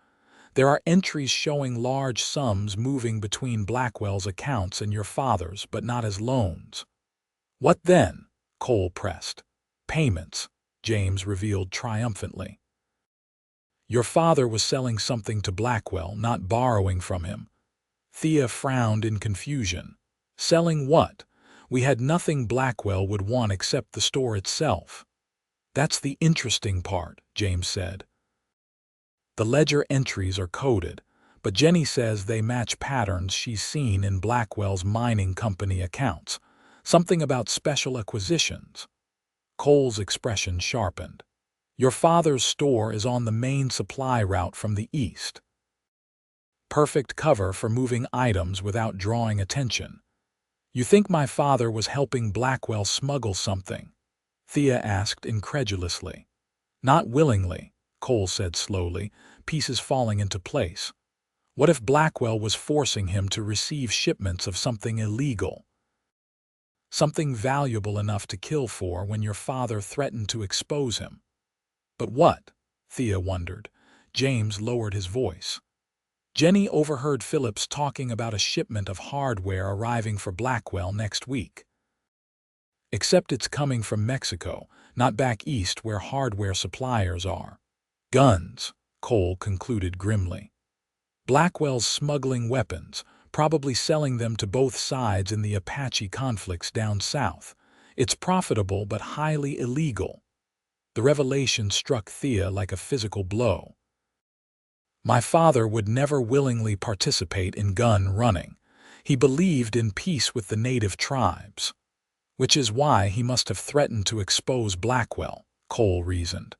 There are entries showing large sums moving between Blackwell's accounts and your father's, but not as loans." "What then?" Cole pressed. "Payments," James revealed triumphantly. "Your father was selling something to Blackwell, not borrowing from him." Thea frowned in confusion. "Selling what? We had nothing Blackwell would want except the store itself." "That's the interesting part," James said. "The ledger entries are coded, but Jenny says they match patterns she's seen in Blackwell's mining company accounts. Something about special acquisitions." Cole's expression sharpened. "Your father's store is on the main supply route from the east. Perfect cover for moving items without drawing attention." "You think my father was helping Blackwell smuggle something?" Thea asked incredulously. "Not willingly," Cole said slowly, pieces falling into place. "What if Blackwell was forcing him to receive shipments of something illegal? Something valuable enough to kill for when your father threatened to expose him." "But what?" Thea wondered. James lowered his voice. "Jenny overheard Phillips talking about a shipment of hardware arriving for Blackwell next week. Except it's coming from Mexico, not back east where hardware suppliers are." "Guns," Cole concluded grimly. "Blackwell's smuggling weapons, probably selling them to both sides in the Apache conflicts down south. It's profitable but highly illegal." The revelation struck Thea like a physical blow. "My father would never willingly participate in gun running. He believed in peace with the native tribes. Which is why he must have threatened to expose Blackwell," Cole reasoned.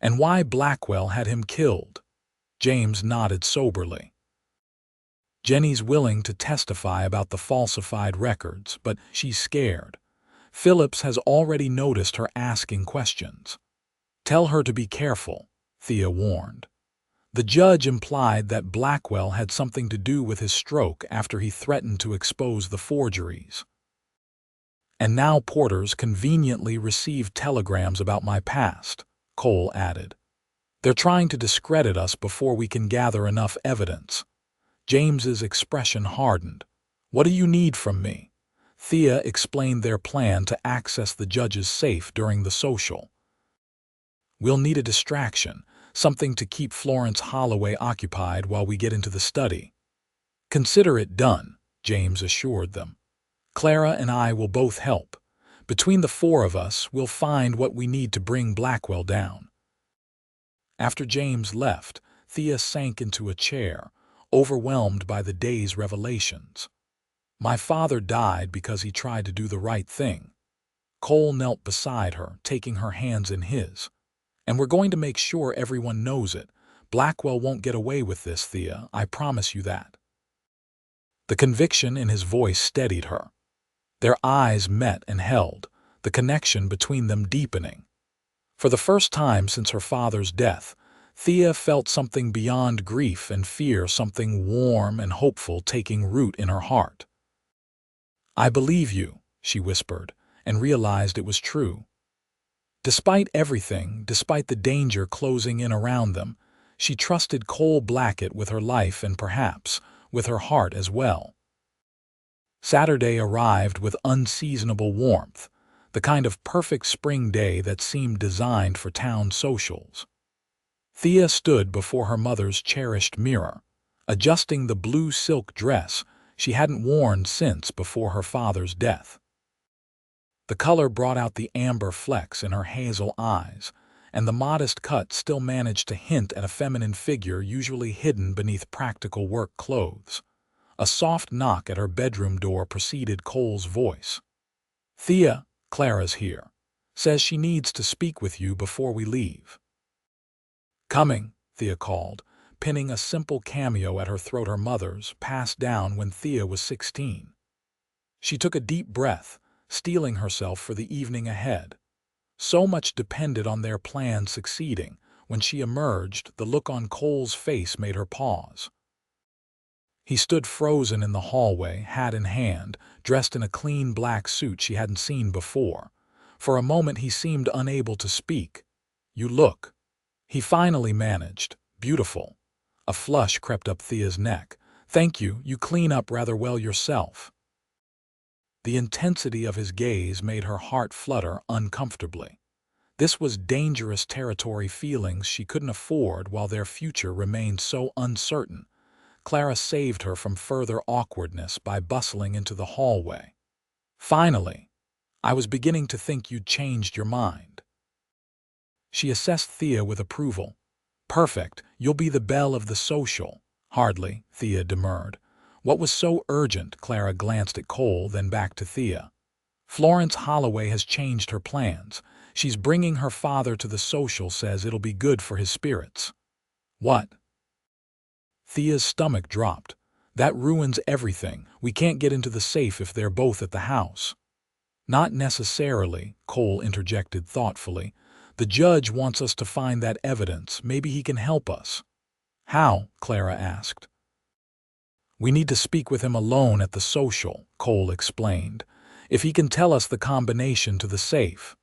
"And why Blackwell had him killed." James nodded soberly. "Jenny's willing to testify about the falsified records, but she's scared. Phillips has already noticed her asking questions." "Tell her to be careful," Thea warned. "The judge implied that Blackwell had something to do with his stroke after he threatened to expose the forgeries. And now porters conveniently receive telegrams about my past," Cole added. "They're trying to discredit us before we can gather enough evidence." James's expression hardened. "What do you need from me?" Thea explained their plan to access the judge's safe during the social. "We'll need a distraction, something to keep Florence Holloway occupied while we get into the study." "Consider it done," James assured them. "Clara and I will both help. Between the four of us, we'll find what we need to bring Blackwell down." After James left, Thea sank into a chair, overwhelmed by the day's revelations. "My father died because he tried to do the right thing." Cole knelt beside her, taking her hands in his. "And we're going to make sure everyone knows it. Blackwell won't get away with this, Thea, I promise you that." The conviction in his voice steadied her. Their eyes met and held, the connection between them deepening. For the first time since her father's death, Thea felt something beyond grief and fear, something warm and hopeful taking root in her heart. "I believe you," she whispered, and realized it was true. Despite everything, despite the danger closing in around them, she trusted Cole Blackett with her life and perhaps with her heart as well. Saturday arrived with unseasonable warmth, the kind of perfect spring day that seemed designed for town socials. Thea stood before her mother's cherished mirror, adjusting the blue silk dress she hadn't worn since before her father's death. The color brought out the amber flecks in her hazel eyes, and the modest cut still managed to hint at a feminine figure usually hidden beneath practical work clothes. A soft knock at her bedroom door preceded Cole's voice. "Thea, Clara's here." Says she needs to speak with you before we leave." "Coming," Thea called, pinning a simple cameo at her throat, her mother's, passed down when Thea was 16. She took a deep breath, steeling herself for the evening ahead. So much depended on their plan succeeding. When she emerged, the look on Cole's face made her pause. He stood frozen in the hallway, hat in hand, dressed in a clean black suit she hadn't seen before. For a moment he seemed unable to speak. "You look," he finally managed, "beautiful." A flush crept up Thea's neck. "Thank you, you clean up rather well yourself." The intensity of his gaze made her heart flutter uncomfortably. This was dangerous territory, feelings she couldn't afford while their future remained so uncertain. Clara saved her from further awkwardness by bustling into the hallway. "Finally! I was beginning to think you'd changed your mind." She assessed Thea with approval. "Perfect, you'll be the belle of the social." "Hardly," Thea demurred. "What was so urgent?" Clara glanced at Cole, then back to Thea. "Florence Holloway has changed her plans. She's bringing her father to the social, says it'll be good for his spirits." "What?" Thea's stomach dropped. "That ruins everything. We can't get into the safe if they're both at the house." "Not necessarily," Cole interjected thoughtfully. "The judge wants us to find that evidence. Maybe he can help us." "How?" Clara asked. "We need to speak with him alone at the social," Cole explained. "If he can tell us the combination to the safe."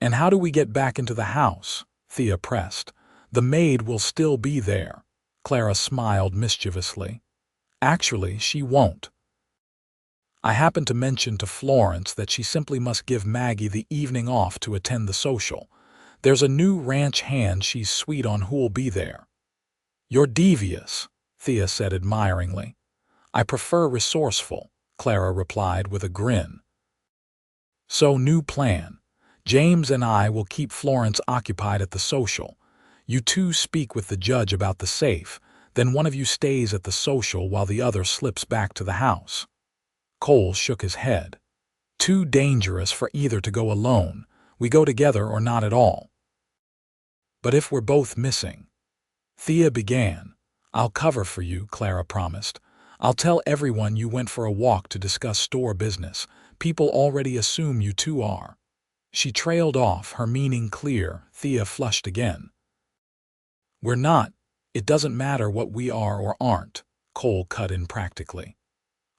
"And how do we get back into the house?" Thea pressed. "The maid will still be there." Clara smiled mischievously. "Actually, she won't. I happened to mention to Florence that she simply must give Maggie the evening off to attend the social. There's a new ranch hand she's sweet on who'll be there." "You're devious," Thea said admiringly. "I prefer resourceful," Clara replied with a grin. "So, new plan. James and I will keep Florence occupied at the social. You two speak with the judge about the safe, then one of you stays at the social while the other slips back to the house." Cole shook his head. "Too dangerous for either to go alone. We go together or not at all." "But if we're both missing?" Thea began. "I'll cover for you," Clara promised. "I'll tell everyone you went for a walk to discuss store business. People already assume you two are." She trailed off, her meaning clear. Thea flushed again. "We're not. It doesn't matter what we are or aren't," Cole cut in practically.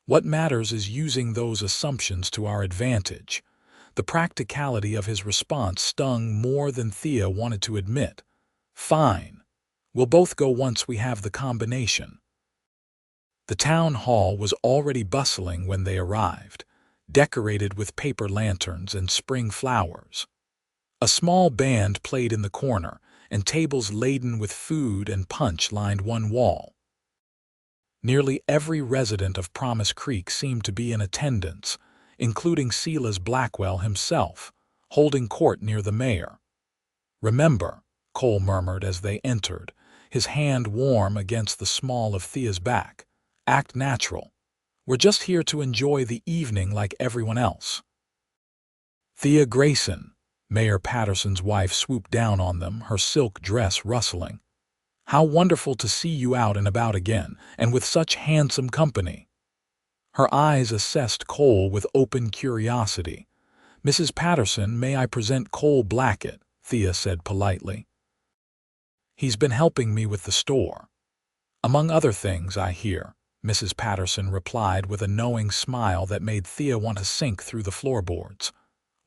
"What matters is using those assumptions to our advantage." The practicality of his response stung more than Thea wanted to admit. "Fine. We'll both go once we have the combination." The town hall was already bustling when they arrived, decorated with paper lanterns and spring flowers. A small band played in the corner, and tables laden with food and punch lined one wall. Nearly every resident of Promise Creek seemed to be in attendance, including Silas Blackwell himself, holding court near the mayor. "Remember," Cole murmured as they entered, his hand warm against the small of Thea's back, "act natural. We're just here to enjoy the evening like everyone else." "Thea Grayson," Mayor Patterson's wife swooped down on them, her silk dress rustling. "How wonderful to see you out and about again, and with such handsome company." Her eyes assessed Cole with open curiosity. "Mrs. Patterson, may I present Cole Blackett," Thea said politely. "He's been helping me with the store." "Among other things, I hear," Mrs. Patterson replied with a knowing smile that made Thea want to sink through the floorboards.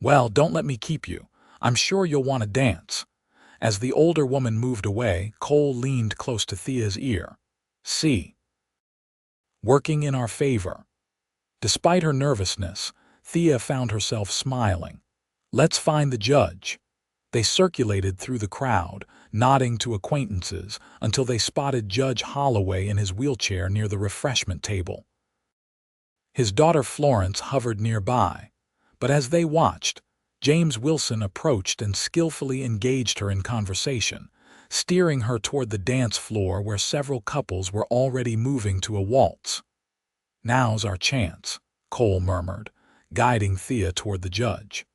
"Well, don't let me keep you. I'm sure you'll want to dance." As the older woman moved away, Cole leaned close to Thea's ear. "See? Working in our favor." Despite her nervousness, Thea found herself smiling. "Let's find the judge." They circulated through the crowd, nodding to acquaintances, until they spotted Judge Holloway in his wheelchair near the refreshment table. His daughter Florence hovered nearby, but as they watched, James Wilson approached and skillfully engaged her in conversation, steering her toward the dance floor where several couples were already moving to a waltz. "Now's our chance," Cole murmured, guiding Thea toward the judge.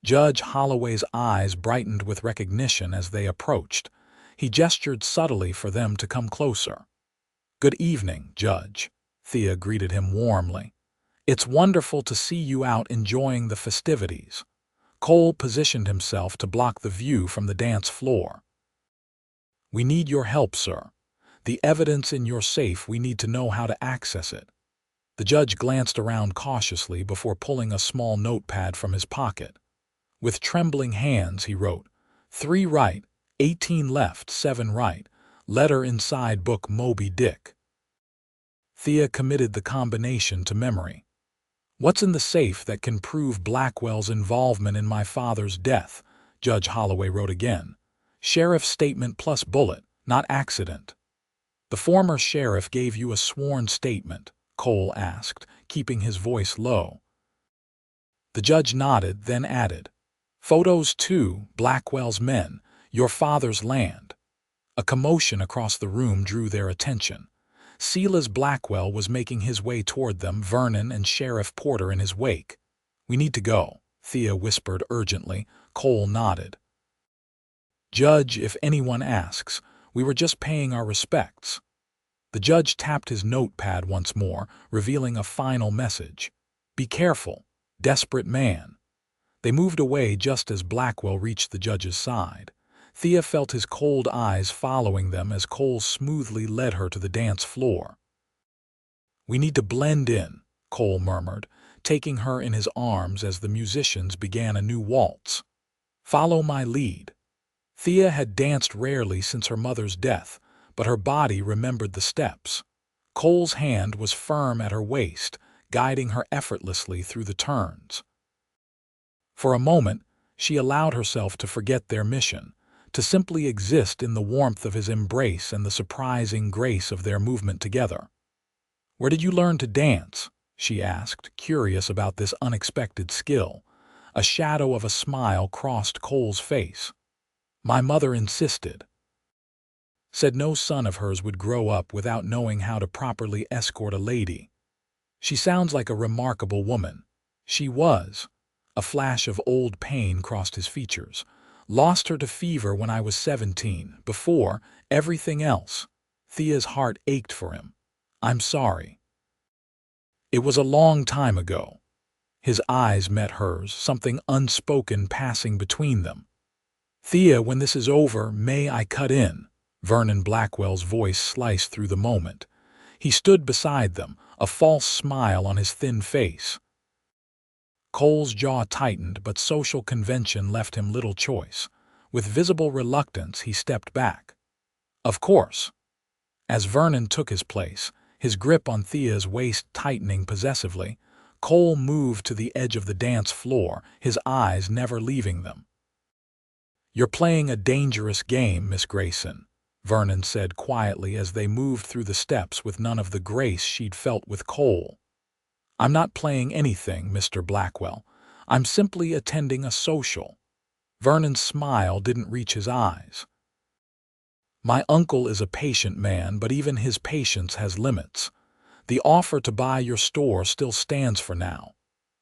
Judge Holloway's eyes brightened with recognition as they approached. He gestured subtly for them to come closer. "Good evening, Judge," Thea greeted him warmly. "It's wonderful to see you out enjoying the festivities." Cole positioned himself to block the view from the dance floor. "We need your help, sir. The evidence in your safe, we need to know how to access it." The judge glanced around cautiously before pulling a small notepad from his pocket. With trembling hands, he wrote, 3 right, 18 left, 7 right, letter inside book Moby Dick. Thea committed the combination to memory. "What's in the safe that can prove Blackwell's involvement in my father's death?" Judge Holloway wrote again. "Sheriff's statement plus bullet, not accident." "The former sheriff gave you a sworn statement?" Cole asked, keeping his voice low. The judge nodded, then added, "Photos too, Blackwell's men, your father's land." A commotion across the room drew their attention. Silas Blackwell was making his way toward them, Vernon and Sheriff Porter in his wake. "We need to go," Thea whispered urgently. Cole nodded. "Judge, if anyone asks, we were just paying our respects." The judge tapped his notepad once more, revealing a final message. "Be careful, desperate man." They moved away just as Blackwell reached the judge's side. Thea felt his cold eyes following them as Cole smoothly led her to the dance floor. "We need to blend in," Cole murmured, taking her in his arms as the musicians began a new waltz. "Follow my lead." Thea had danced rarely since her mother's death, but her body remembered the steps. Cole's hand was firm at her waist, guiding her effortlessly through the turns. For a moment, she allowed herself to forget their mission, to simply exist in the warmth of his embrace and the surprising grace of their movement together. "Where did you learn to dance?" she asked, curious about this unexpected skill. A shadow of a smile crossed Cole's face. "My mother insisted. Said no son of hers would grow up without knowing how to properly escort a lady." "She sounds like a remarkable woman." She was. A flash of old pain crossed his features. "Lost her to fever when I was 17, before everything else." Thea's heart ached for him. "I'm sorry." "It was a long time ago." His eyes met hers, something unspoken passing between them. "Thea, when this is over, may I cut in?" Vernon Blackwell's voice sliced through the moment. He stood beside them, a false smile on his thin face. Cole's jaw tightened, but social convention left him little choice. With visible reluctance, he stepped back. "Of course." As Vernon took his place, his grip on Thea's waist tightening possessively, Cole moved to the edge of the dance floor, his eyes never leaving them. "You're playing a dangerous game, Miss Grayson," Vernon said quietly as they moved through the steps with none of the grace she'd felt with Cole. "I'm not playing anything, Mr. Blackwell. I'm simply attending a social." Vernon's smile didn't reach his eyes. "My uncle is a patient man, but even his patience has limits. The offer to buy your store still stands for now.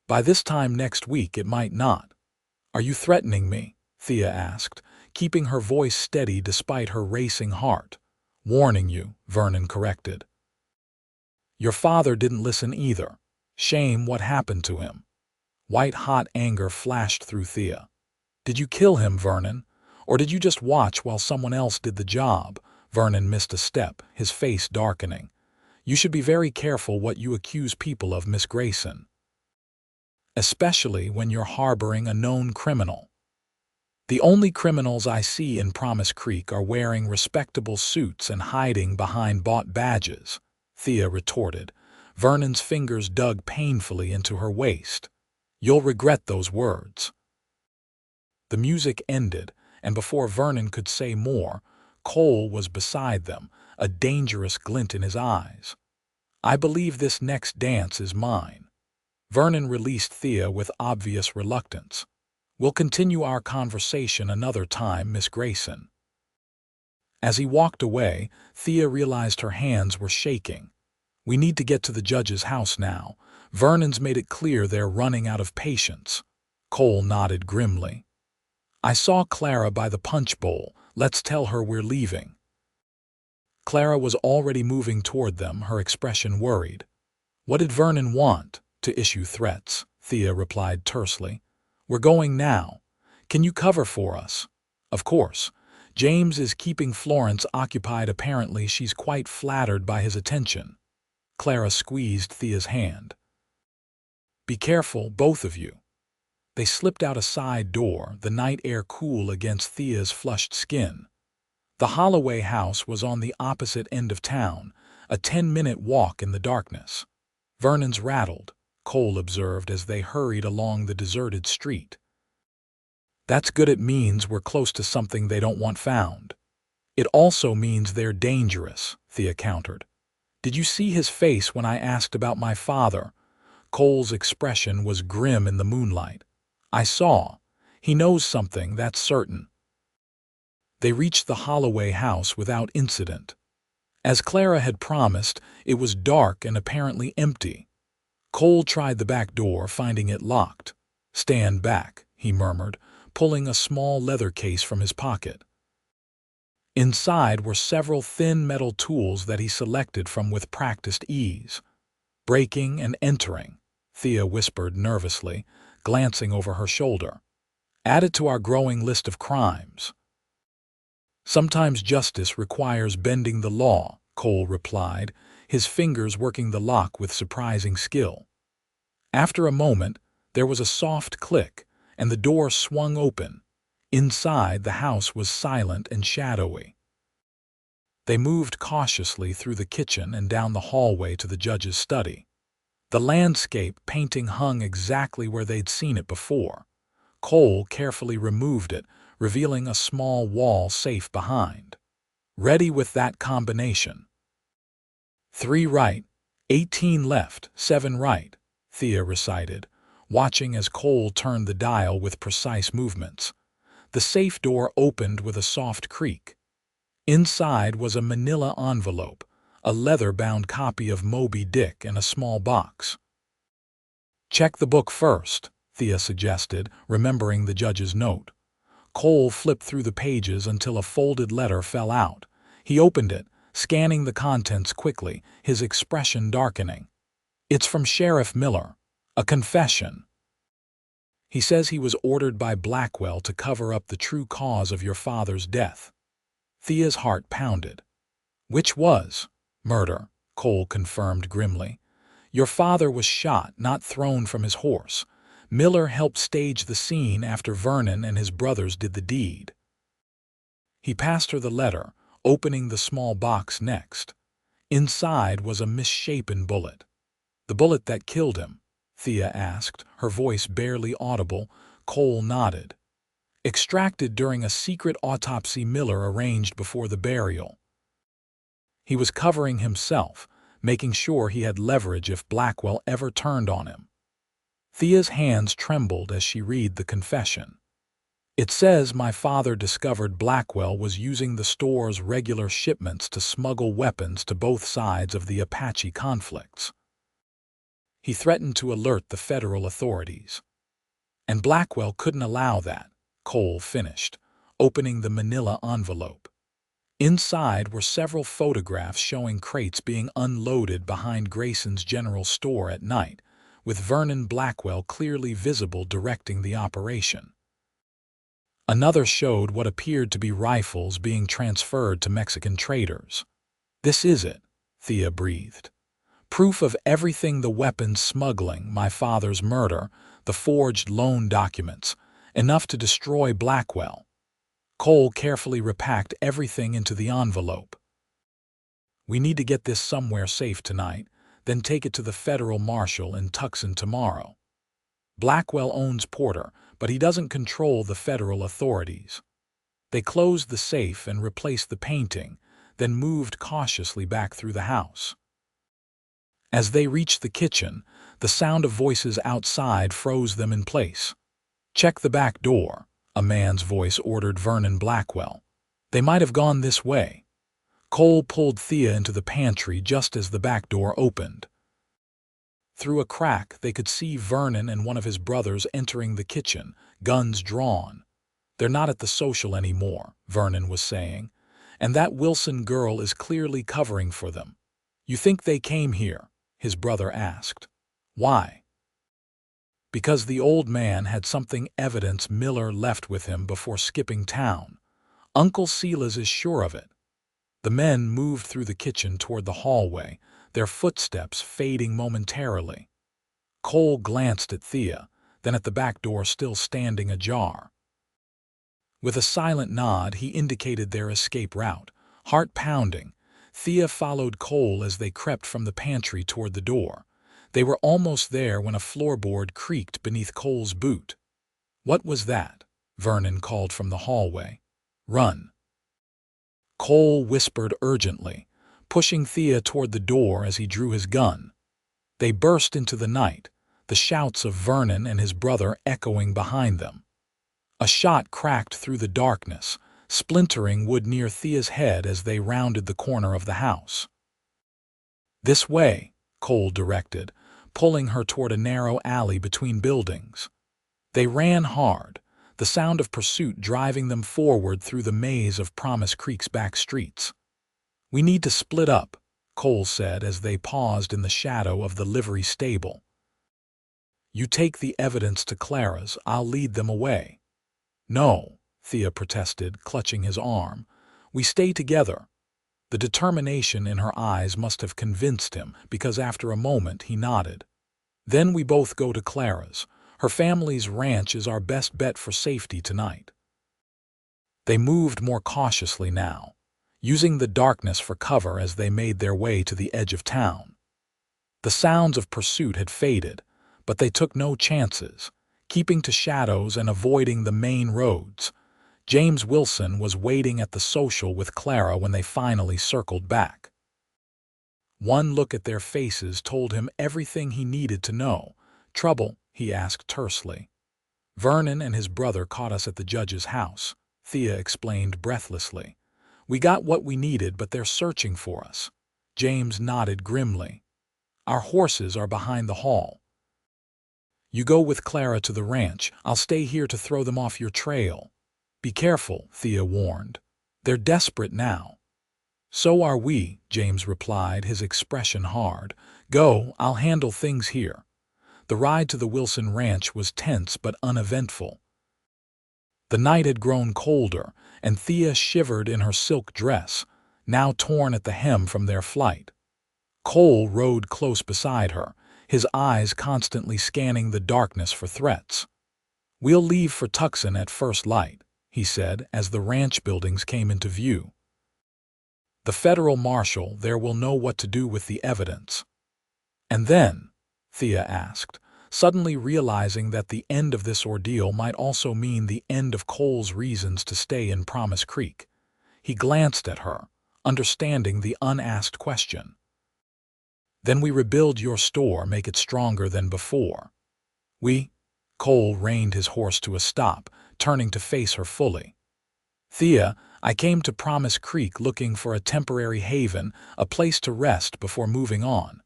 By this time next week it might not." "Are you threatening me?" Thea asked, keeping her voice steady despite her racing heart. "Warning you," Vernon corrected. "Your father didn't listen either. Shame what happened to him." White-hot anger flashed through Thea. "Did you kill him, Vernon? Or did you just watch while someone else did the job?" Vernon missed a step, his face darkening. "You should be very careful what you accuse people of, Miss Grayson. Especially when you're harboring a known criminal." "The only criminals I see in Promise Creek are wearing respectable suits and hiding behind bought badges," Thea retorted. Vernon's fingers dug painfully into her waist. "You'll regret those words." The music ended, and before Vernon could say more, Cole was beside them, a dangerous glint in his eyes. "I believe this next dance is mine." Vernon released Thea with obvious reluctance. "We'll continue our conversation another time, Miss Grayson." As he walked away, Thea realized her hands were shaking. "We need to get to the judge's house now. Vernon's made it clear they're running out of patience." Cole nodded grimly. I saw Clara by the punch bowl. Let's tell her we're leaving. Clara was already moving toward them, her expression worried. What did Vernon want? To issue threats, Thea replied tersely. We're going now. Can you cover for us? Of course. James is keeping Florence occupied. Apparently she's quite flattered by his attention. Clara squeezed Thea's hand. Be careful, both of you. They slipped out a side door, the night air cool against Thea's flushed skin. The Holloway house was on the opposite end of town, a 10-minute walk in the darkness. Vernon's rattled, Cole observed as they hurried along the deserted street. That's good. It means we're close to something they don't want found. It also means they're dangerous, Thea countered. Did you see his face when I asked about my father? Cole's expression was grim in the moonlight. I saw. He knows something, that's certain. They reached the Holloway house without incident. As Clara had promised, it was dark and apparently empty. Cole tried the back door, finding it locked. Stand back, he murmured, pulling a small leather case from his pocket. Inside were several thin metal tools that he selected from with practiced ease. Breaking and entering, Thea whispered nervously, glancing over her shoulder. Added to our growing list of crimes. Sometimes justice requires bending the law, Cole replied, his fingers working the lock with surprising skill. After a moment, there was a soft click, and the door swung open. Inside, the house was silent and shadowy. They moved cautiously through the kitchen and down the hallway to the judge's study. The landscape painting hung exactly where they'd seen it before. Cole carefully removed it, revealing a small wall safe behind. Ready with that combination. 3 right, 18 left, 7 right, Thea recited, watching as Cole turned the dial with precise movements. The safe door opened with a soft creak. Inside was a manila envelope, a leather-bound copy of Moby Dick, and a small box. Check the book first, Thea suggested, remembering the judge's note. Cole flipped through the pages until a folded letter fell out. He opened it, scanning the contents quickly, his expression darkening. It's from Sheriff Miller. A confession. He says he was ordered by Blackwell to cover up the true cause of your father's death. Thea's heart pounded. Which was murder, Cole confirmed grimly. Your father was shot, not thrown from his horse. Miller helped stage the scene after Vernon and his brothers did the deed. He passed her the letter, opening the small box next. Inside was a misshapen bullet. The bullet that killed him? Thea asked, her voice barely audible. Cole nodded. Extracted during a secret autopsy Miller arranged before the burial. He was covering himself, making sure he had leverage if Blackwell ever turned on him. Thea's hands trembled as she read the confession. It says my father discovered Blackwell was using the store's regular shipments to smuggle weapons to both sides of the Apache conflicts. He threatened to alert the federal authorities. And Blackwell couldn't allow that, Cole finished, opening the manila envelope. Inside were several photographs showing crates being unloaded behind Grayson's general store at night, with Vernon Blackwell clearly visible directing the operation. Another showed what appeared to be rifles being transferred to Mexican traders. This is it, Thea breathed. Proof of everything: the weapons smuggling, my father's murder, the forged loan documents, enough to destroy Blackwell. Cole carefully repacked everything into the envelope. We need to get this somewhere safe tonight, then take it to the federal marshal in Tucson tomorrow. Blackwell owns Porter, but he doesn't control the federal authorities. They closed the safe and replaced the painting, then moved cautiously back through the house. As they reached the kitchen, the sound of voices outside froze them in place. Check the back door, a man's voice ordered Vernon Blackwell. They might have gone this way. Cole pulled Thea into the pantry just as the back door opened. Through a crack, they could see Vernon and one of his brothers entering the kitchen, guns drawn. "They're not at the social anymore," Vernon was saying, "and that Wilson girl is clearly covering for them." "You think they came here?" his brother asked. "Why?" "Because the old man had something evidence Miller left with him before skipping town. Uncle Silas is sure of it." The men moved through the kitchen toward the hallway, their footsteps fading momentarily. Cole glanced at Thea, then at the back door still standing ajar. With a silent nod, he indicated their escape route. Heart pounding, Thea followed Cole as they crept from the pantry toward the door. They were almost there when a floorboard creaked beneath Cole's boot. "What was that?" Vernon called from the hallway. "Run." Cole whispered urgently, pushing Thea toward the door as he drew his gun. They burst into the night, the shouts of Vernon and his brother echoing behind them. A shot cracked through the darkness, splintering wood near Thea's head as they rounded the corner of the house. "This way," Cole directed, pulling her toward a narrow alley between buildings. They ran hard, the sound of pursuit driving them forward through the maze of Promise Creek's back streets. "We need to split up," Cole said as they paused in the shadow of the livery stable. "You take the evidence to Clara's, I'll lead them away." "No," Thea protested, clutching his arm. "We stay together." The determination in her eyes must have convinced him, because after a moment he nodded. "Then we both go to Clara's. Her family's ranch is our best bet for safety tonight." They moved more cautiously now, using the darkness for cover as they made their way to the edge of town. The sounds of pursuit had faded, but they took no chances, keeping to shadows and avoiding the main roads. James Wilson was waiting at the social with Clara when they finally circled back. One look at their faces told him everything he needed to know. "Trouble?" he asked tersely. "Vernon and his brother caught us at the judge's house," Thea explained breathlessly. "We got what we needed, but they're searching for us." James nodded grimly. "Our horses are behind the hall. You go with Clara to the ranch. I'll stay here to throw them off your trail." "Be careful," Thea warned. "They're desperate now." "So are we," James replied, his expression hard. "Go, I'll handle things here." The ride to the Wilson ranch was tense but uneventful. The night had grown colder, and Thea shivered in her silk dress, now torn at the hem from their flight. Cole rode close beside her, his eyes constantly scanning the darkness for threats. "We'll leave for Tucson at first light," he said as the ranch buildings came into view. "The federal marshal there will know what to do with the evidence." "And then?" Thea asked, suddenly realizing that the end of this ordeal might also mean the end of Cole's reasons to stay in Promise Creek. He glanced at her, understanding the unasked question. "Then we rebuild your store, make it stronger than before." "We?" Cole reined his horse to a stop, turning to face her fully. "Thea, I came to Promise Creek looking for a temporary haven, a place to rest before moving on.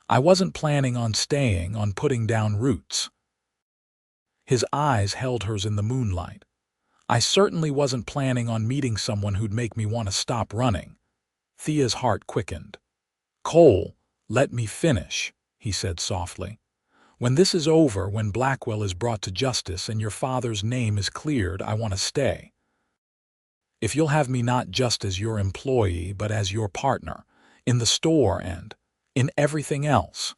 I wasn't planning on staying, on putting down roots." His eyes held hers in the moonlight. "I certainly wasn't planning on meeting someone who'd make me want to stop running." Thea's heart quickened. "Cole, let me finish," he said softly. "When this is over, when Blackwell is brought to justice and your father's name is cleared, I want to stay. If you'll have me not just as your employee, but as your partner, in the store and in everything else."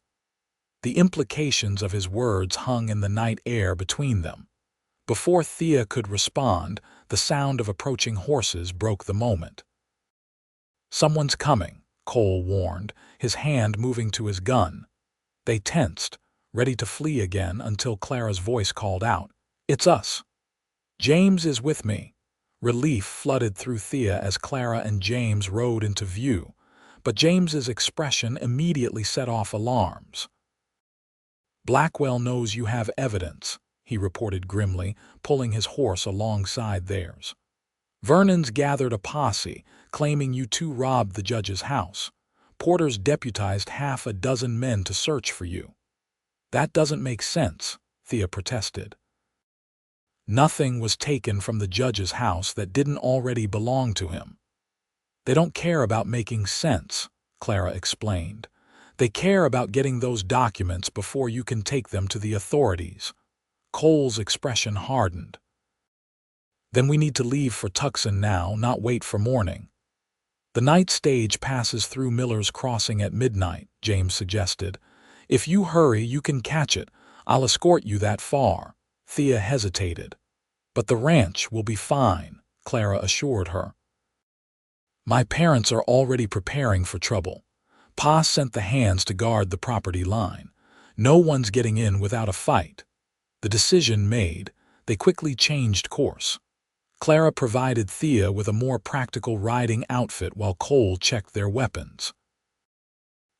The implications of his words hung in the night air between them. Before Thea could respond, the sound of approaching horses broke the moment. "Someone's coming," Cole warned, his hand moving to his gun. They tensed, ready to flee again until Clara's voice called out, "It's us." "James is with me." Relief flooded through Thea as Clara and James rode into view, but James's expression immediately set off alarms. "Blackwell knows you have evidence," he reported grimly, pulling his horse alongside theirs. "Vernon's gathered a posse, claiming you two robbed the judge's house. Porter's deputized half a dozen men to search for you." That doesn't make sense, Thea protested. Nothing was taken from the judge's house that didn't already belong to him. They don't care about making sense, Clara explained. They care about getting those documents before you can take them to the authorities. Cole's expression hardened. Then we need to leave for Tucson now, not wait for morning. The night stage passes through Miller's Crossing at midnight, James suggested. If you hurry, you can catch it. I'll escort you that far. Thea hesitated. But the ranch will be fine, Clara assured her. My parents are already preparing for trouble. Pa sent the hands to guard the property line. No one's getting in without a fight. The decision made, they quickly changed course. Clara provided Thea with a more practical riding outfit while Cole checked their weapons.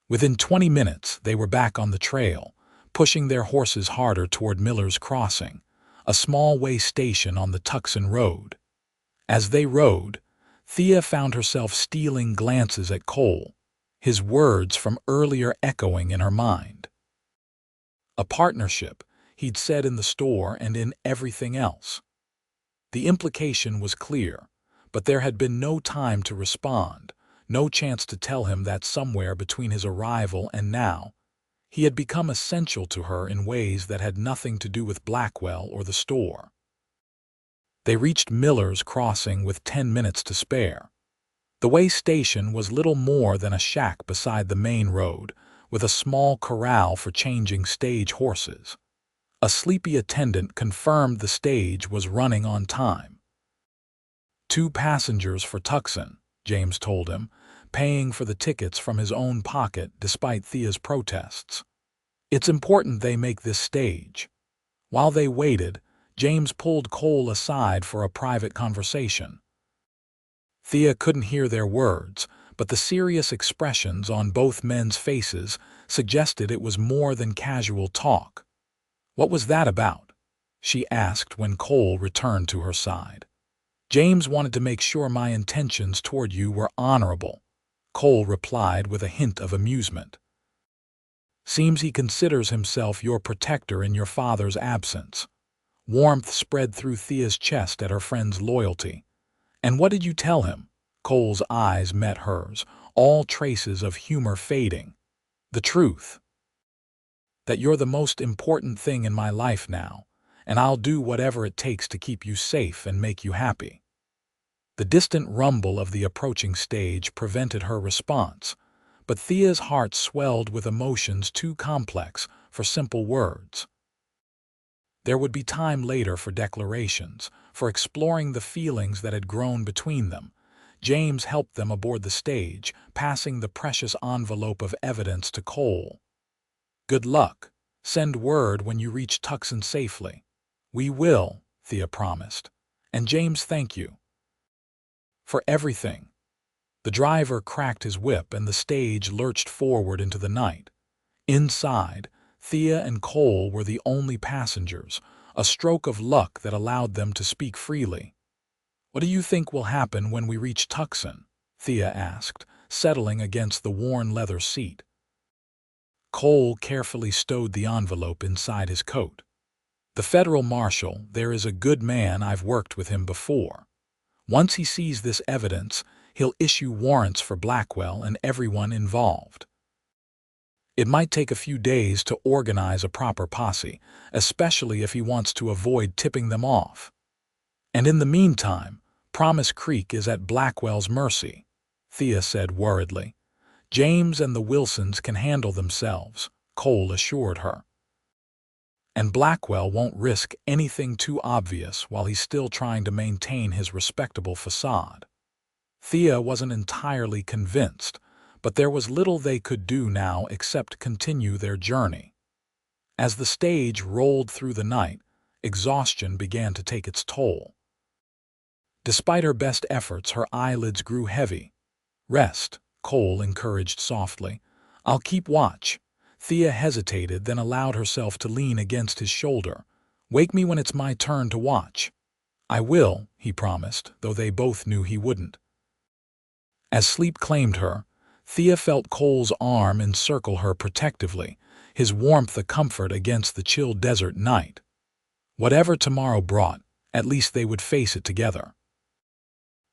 Within 20 minutes, they were back on the trail, pushing their horses harder toward Miller's Crossing, a small way station on the Tucson Road. As they rode, Thea found herself stealing glances at Cole, his words from earlier echoing in her mind. A partnership, he'd said in the store and in everything else. The implication was clear, but there had been no time to respond, no chance to tell him that somewhere between his arrival and now, he had become essential to her in ways that had nothing to do with Blackwell or the store. They reached Miller's Crossing with 10 minutes to spare. The way station was little more than a shack beside the main road, with a small corral for changing stage horses. A sleepy attendant confirmed the stage was running on time. 2 passengers for Tucson, James told him, paying for the tickets from his own pocket despite Thea's protests. It's important they make this stage. While they waited, James pulled Cole aside for a private conversation. Thea couldn't hear their words, but the serious expressions on both men's faces suggested it was more than casual talk. What was that about? She asked when Cole returned to her side. James wanted to make sure my intentions toward you were honorable, Cole replied with a hint of amusement. Seems he considers himself your protector in your father's absence. Warmth spread through Thea's chest at her friend's loyalty. And what did you tell him? Cole's eyes met hers, all traces of humor fading. The truth. That you're the most important thing in my life now, and I'll do whatever it takes to keep you safe and make you happy. The distant rumble of the approaching stage prevented her response, but Thea's heart swelled with emotions too complex for simple words. There would be time later for declarations, for exploring the feelings that had grown between them. James helped them aboard the stage, passing the precious envelope of evidence to Cole. Good luck. Send word when you reach Tucson safely. We will, Thea promised. And James, thank you. For everything. The driver cracked his whip and the stage lurched forward into the night. Inside, Thea and Cole were the only passengers, a stroke of luck that allowed them to speak freely. What do you think will happen when we reach Tucson? Thea asked, settling against the worn leather seat. Cole carefully stowed the envelope inside his coat. The federal marshal, there is a good man, I've worked with him before. Once he sees this evidence, he'll issue warrants for Blackwell and everyone involved. It might take a few days to organize a proper posse, especially if he wants to avoid tipping them off. And in the meantime, Promise Creek is at Blackwell's mercy, Thea said worriedly. James and the Wilsons can handle themselves, Cole assured her. And Blackwell won't risk anything too obvious while he's still trying to maintain his respectable facade. Thea wasn't entirely convinced, but there was little they could do now except continue their journey. As the stage rolled through the night, exhaustion began to take its toll. Despite her best efforts, her eyelids grew heavy. Rest, Cole encouraged softly. I'll keep watch. Thea hesitated, then allowed herself to lean against his shoulder. Wake me when it's my turn to watch. I will, he promised, though they both knew he wouldn't. As sleep claimed her, Thea felt Cole's arm encircle her protectively, his warmth a comfort against the chill desert night. Whatever tomorrow brought, at least they would face it together.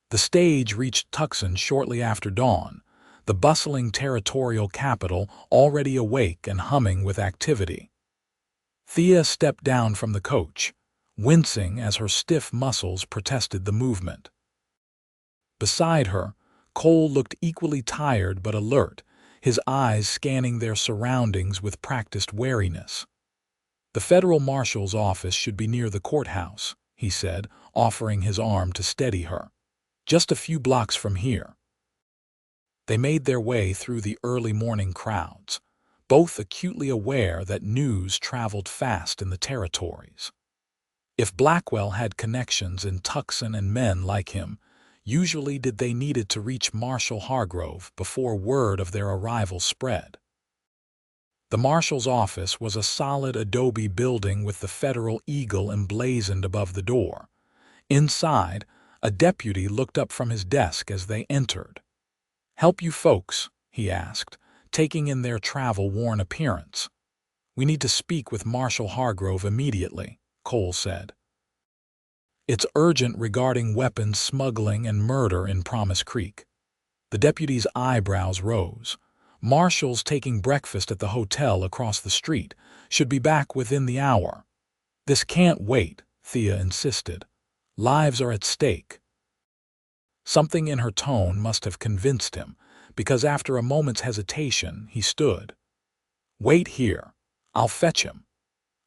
The stage reached Tucson shortly after dawn, the bustling territorial capital already awake and humming with activity. Thea stepped down from the coach, wincing as her stiff muscles protested the movement. Beside her, Cole looked equally tired but alert, his eyes scanning their surroundings with practiced wariness. "The federal marshal's office should be near the courthouse," he said, offering his arm to steady her. "Just a few blocks from here." They made their way through the early morning crowds, both acutely aware that news traveled fast in the territories. If Blackwell had connections in Tucson and men like him, usually they needed to reach Marshal Hargrove before word of their arrival spread. The marshal's office was a solid adobe building with the federal eagle emblazoned above the door. Inside, a deputy looked up from his desk as they entered. "Help you folks?" he asked, taking in their travel-worn appearance. "We need to speak with Marshal Hargrove immediately," Cole said. "It's urgent regarding weapons smuggling and murder in Promise Creek." The deputy's eyebrows rose. "Marshal's taking breakfast at the hotel across the street. Should be back within the hour." "This can't wait," Thea insisted. "Lives are at stake." Something in her tone must have convinced him, because after a moment's hesitation, he stood. "Wait here. I'll fetch him."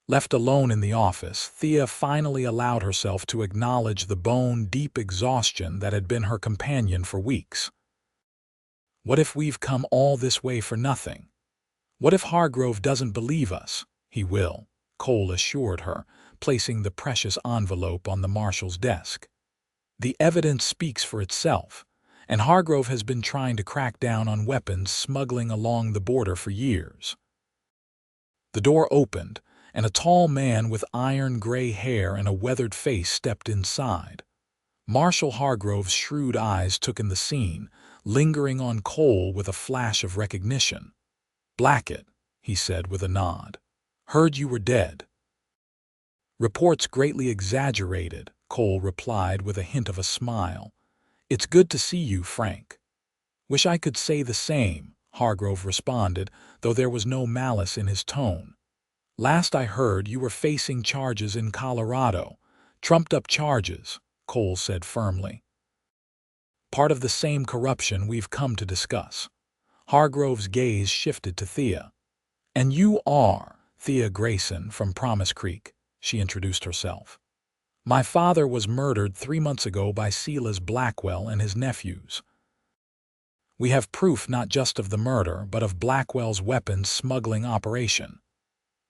Left alone in the office, Thea finally allowed herself to acknowledge the bone-deep exhaustion that had been her companion for weeks. "What if we've come all this way for nothing? What if Hargrove doesn't believe us?" "He will," Cole assured her, placing the precious envelope on the marshal's desk. "The evidence speaks for itself, and Hargrove has been trying to crack down on weapons smuggling along the border for years." The door opened, and a tall man with iron-gray hair and a weathered face stepped inside. Marshal Hargrove's shrewd eyes took in the scene, lingering on Cole with a flash of recognition. "Blackett," he said with a nod. "Heard you were dead." "Reports greatly exaggerated," Cole replied with a hint of a smile. "It's good to see you, Frank." "Wish I could say the same," Hargrove responded, though there was no malice in his tone. "Last I heard you were facing charges in Colorado. Trumped-up charges," Cole said firmly. "Part of the same corruption we've come to discuss." Hargrove's gaze shifted to Thea. "And you are Thea Grayson from Promise Creek," she introduced herself. "My father was murdered 3 months ago by Silas Blackwell and his nephews. We have proof not just of the murder, but of Blackwell's weapons smuggling operation."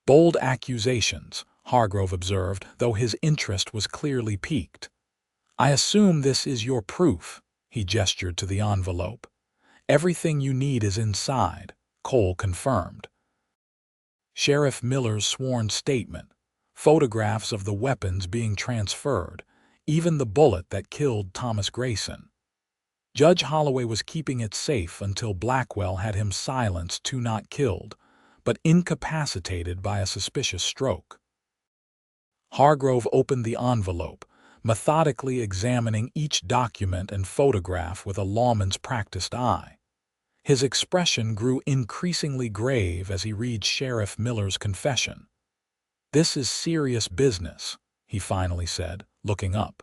"Bold accusations," Hargrove observed, though his interest was clearly piqued. "I assume this is your proof," he gestured to the envelope. "Everything you need is inside," Cole confirmed. Sheriff Miller's sworn statement, photographs of the weapons being transferred, even the bullet that killed Thomas Grayson. Judge Holloway was keeping it safe until Blackwell had him silenced to not killed, but incapacitated by a suspicious stroke. Hargrove opened the envelope, methodically examining each document and photograph with a lawman's practiced eye. His expression grew increasingly grave as he read Sheriff Miller's confession. "This is serious business," he finally said, looking up.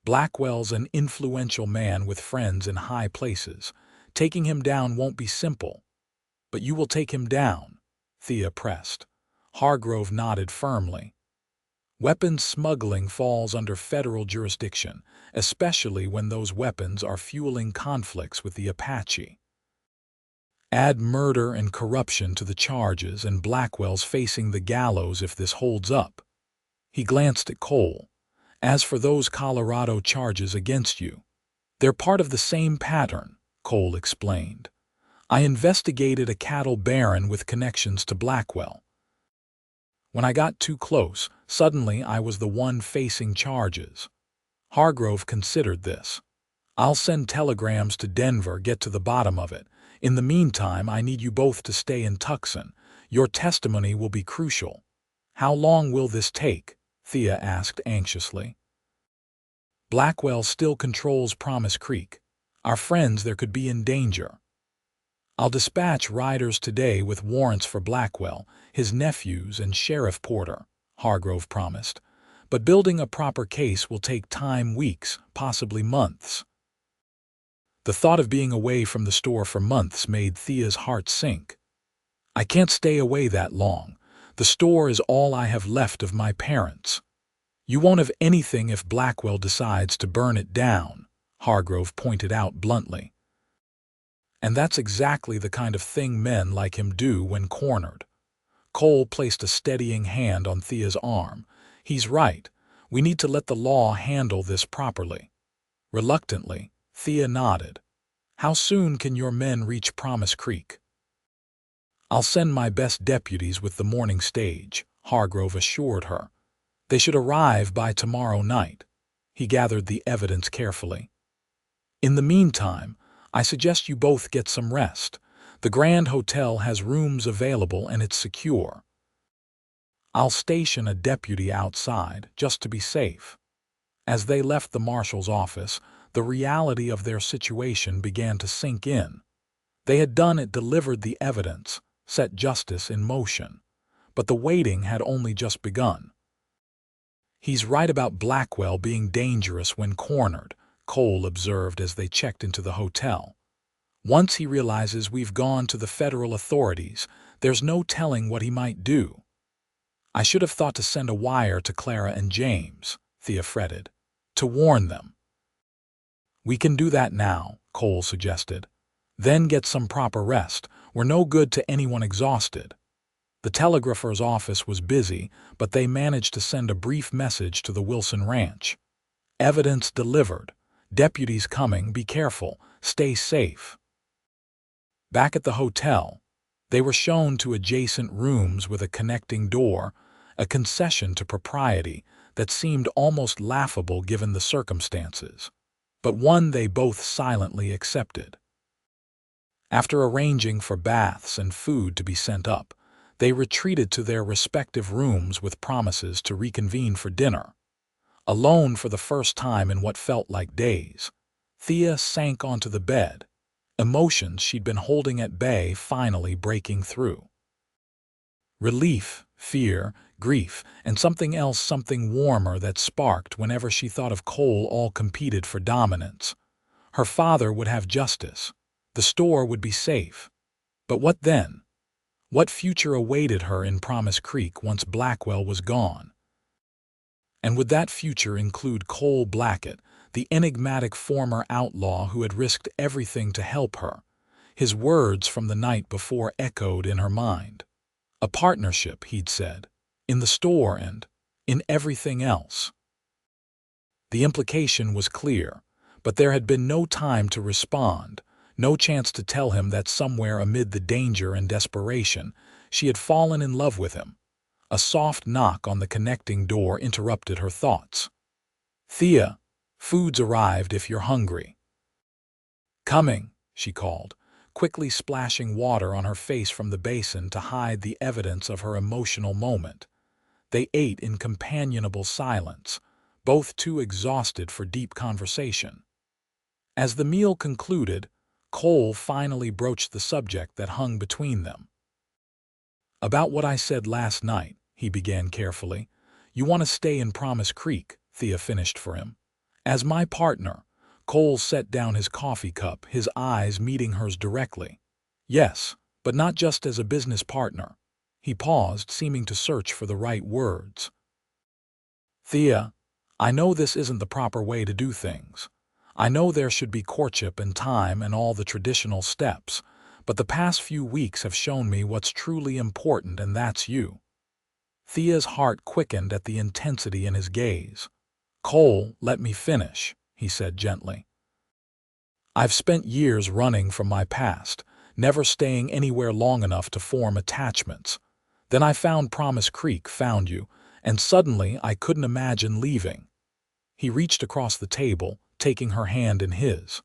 "Blackwell's an influential man with friends in high places. Taking him down won't be simple." "But you will take him down," Thea pressed. Hargrove nodded firmly. "Weapons smuggling falls under federal jurisdiction, especially when those weapons are fueling conflicts with the Apache. Add murder and corruption to the charges, and Blackwell's facing the gallows if this holds up." He glanced at Cole. "As for those Colorado charges against you, they're part of the same pattern," Cole explained. "I investigated a cattle baron with connections to Blackwell. When I got too close, suddenly I was the one facing charges." Hargrove considered this. "I'll send telegrams to Denver, get to the bottom of it. In the meantime, I need you both to stay in Tucson. Your testimony will be crucial. How long will this take? Thea asked anxiously. Blackwell still controls Promise Creek. Our friends there could be in danger. I'll dispatch riders today with warrants for Blackwell, his nephews, and Sheriff Porter, Hargrove promised. But building a proper case will take time, weeks, possibly months. The thought of being away from the store for months made Thea's heart sink. I can't stay away that long. The store is all I have left of my parents. You won't have anything if Blackwell decides to burn it down, Hargrove pointed out bluntly. And that's exactly the kind of thing men like him do when cornered. Cole placed a steadying hand on Thea's arm. He's right. We need to let the law handle this properly. Reluctantly, Thea nodded. How soon can your men reach Promise Creek? I'll send my best deputies with the morning stage, Hargrove assured her. They should arrive by tomorrow night. He gathered the evidence carefully. In the meantime, I suggest you both get some rest. The Grand Hotel has rooms available and it's secure. I'll station a deputy outside, just to be safe. As they left the marshal's office, the reality of their situation began to sink in. They had delivered the evidence, set justice in motion. But the waiting had only just begun. He's right about Blackwell being dangerous when cornered, Cole observed as they checked into the hotel. Once he realizes we've gone to the federal authorities, there's no telling what he might do. I should have thought to send a wire to Clara and James, Thea fretted, to warn them. We can do that now, Cole suggested. Then get some proper rest. We're no good to anyone exhausted. The telegrapher's office was busy, but they managed to send a brief message to the Wilson Ranch. Evidence delivered. Deputies coming, be careful, stay safe. Back at the hotel, they were shown to adjacent rooms with a connecting door, a concession to propriety that seemed almost laughable given the circumstances, but one they both silently accepted. After arranging for baths and food to be sent up, they retreated to their respective rooms with promises to reconvene for dinner. Alone for the first time in what felt like days, Thea sank onto the bed, emotions she'd been holding at bay finally breaking through. Relief, fear, grief, and something else, something warmer that sparked whenever she thought of Cole all competed for dominance. Her father would have justice. The store would be safe. But what then? What future awaited her in Promise Creek once Blackwell was gone? And would that future include Cole Blackett, the enigmatic former outlaw who had risked everything to help her? His words from the night before echoed in her mind. A partnership, he'd said, in the store and in everything else. The implication was clear, but there had been no time to respond, no chance to tell him that somewhere amid the danger and desperation, she had fallen in love with him. A soft knock on the connecting door interrupted her thoughts. Thea, food's arrived if you're hungry. Coming, she called, quickly splashing water on her face from the basin to hide the evidence of her emotional moment. They ate in companionable silence, both too exhausted for deep conversation. As the meal concluded, Cole finally broached the subject that hung between them. About what I said last night, he began carefully. You want to stay in Promise Creek, Thea finished for him. As my partner, Cole set down his coffee cup, his eyes meeting hers directly. Yes, but not just as a business partner. He paused, seeming to search for the right words. Thea, I know this isn't the proper way to do things. I know there should be courtship and time and all the traditional steps, but the past few weeks have shown me what's truly important, and that's you. Thea's heart quickened at the intensity in his gaze. Cole, let me finish, he said gently. I've spent years running from my past, never staying anywhere long enough to form attachments. Then I found Promise Creek, found you, and suddenly I couldn't imagine leaving. He reached across the table, taking her hand in his.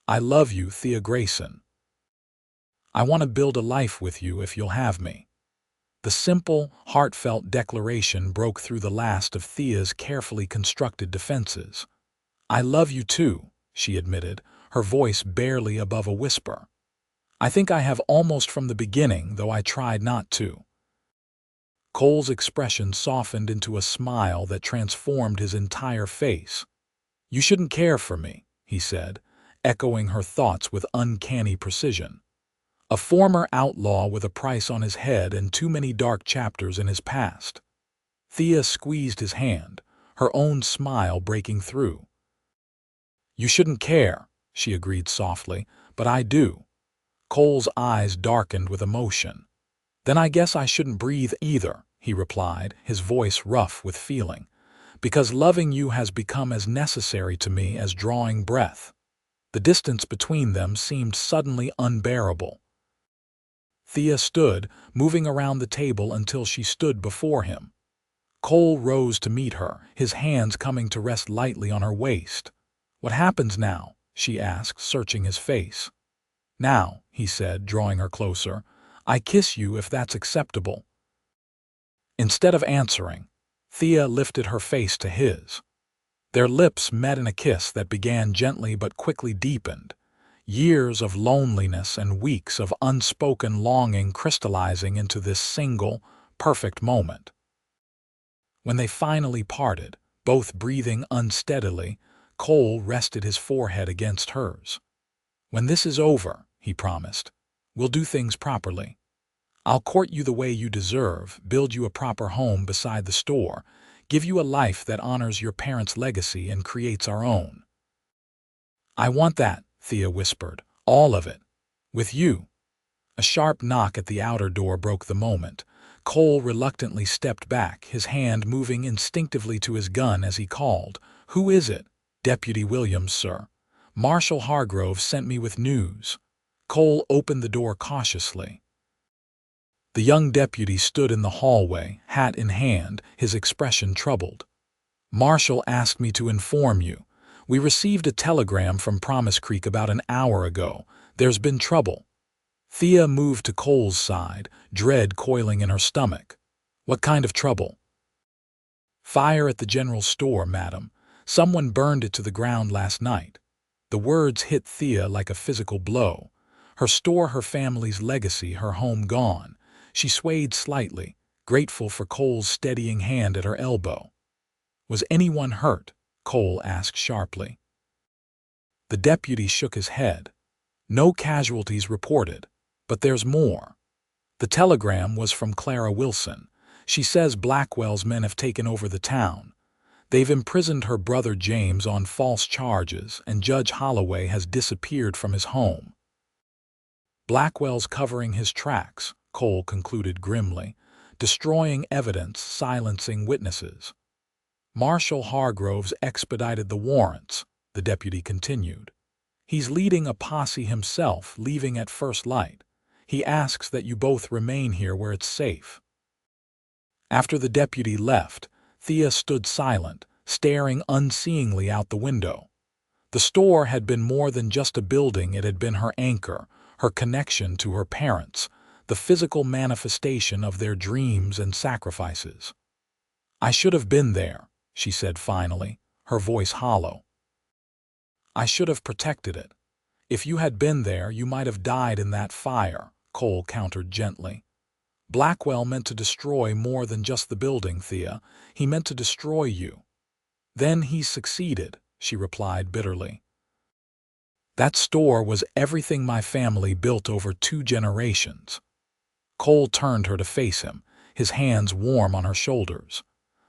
I love you, Thea Grayson. I want to build a life with you if you'll have me. The simple, heartfelt declaration broke through the last of Thea's carefully constructed defenses. "I love you too," she admitted, her voice barely above a whisper. "I think I have almost from the beginning, though I tried not to." Cole's expression softened into a smile that transformed his entire face. "You shouldn't care for me," he said, echoing her thoughts with uncanny precision. "A former outlaw with a price on his head and too many dark chapters in his past." Thea squeezed his hand, her own smile breaking through. "You shouldn't care," she agreed softly, "but I do." Cole's eyes darkened with emotion. "Then I guess I shouldn't breathe either," he replied, his voice rough with feeling, "because loving you has become as necessary to me as drawing breath." The distance between them seemed suddenly unbearable. Thea stood, moving around the table until she stood before him. Cole rose to meet her, his hands coming to rest lightly on her waist. "What happens now?" she asked, searching his face. "Now," he said, drawing her closer, "I kiss you if that's acceptable." Instead of answering, Thea lifted her face to his. Their lips met in a kiss that began gently but quickly deepened, years of loneliness and weeks of unspoken longing crystallizing into this single, perfect moment. When they finally parted, both breathing unsteadily, Cole rested his forehead against hers. "When this is over," he promised, "we'll do things properly. I'll court you the way you deserve, build you a proper home beside the store, give you a life that honors your parents' legacy and creates our own." "I want that," Thea whispered, "all of it. With you." A sharp knock at the outer door broke the moment. Cole reluctantly stepped back, his hand moving instinctively to his gun as he called, "Who is it?" "Deputy Williams, sir. Marshal Hargrove sent me with news." Cole opened the door cautiously. The young deputy stood in the hallway, hat in hand, his expression troubled. "Marshal asked me to inform you. We received a telegram from Promise Creek about an hour ago. There's been trouble." Thea moved to Cole's side, dread coiling in her stomach. "What kind of trouble?" "Fire at the general store, madam. Someone burned it to the ground last night." The words hit Thea like a physical blow. Her store, her family's legacy, her home gone. She swayed slightly, grateful for Cole's steadying hand at her elbow. "Was anyone hurt?" Cole asked sharply. The deputy shook his head. "No casualties reported, but there's more." The telegram was from Clara Wilson. She says Blackwell's men have taken over the town. They've imprisoned her brother James on false charges, and Judge Holloway has disappeared from his home. "Blackwell's covering his tracks," Cole concluded grimly, "destroying evidence, silencing witnesses." "Marshal Hargrove's expedited the warrants," the deputy continued. "He's leading a posse himself, leaving at first light. He asks that you both remain here where it's safe." After the deputy left, Thea stood silent, staring unseeingly out the window. The store had been more than just a building, it had been her anchor, her connection to her parents, the physical manifestation of their dreams and sacrifices. "I should have been there," she said finally, her voice hollow. "I should have protected it. If you had been there, you might have died in that fire," Cole countered gently. "Blackwell meant to destroy more than just the building, Thea. He meant to destroy you." "Then he succeeded," she replied bitterly. "That store was everything my family built over 2 generations." Cole turned her to face him, his hands warm on her shoulders.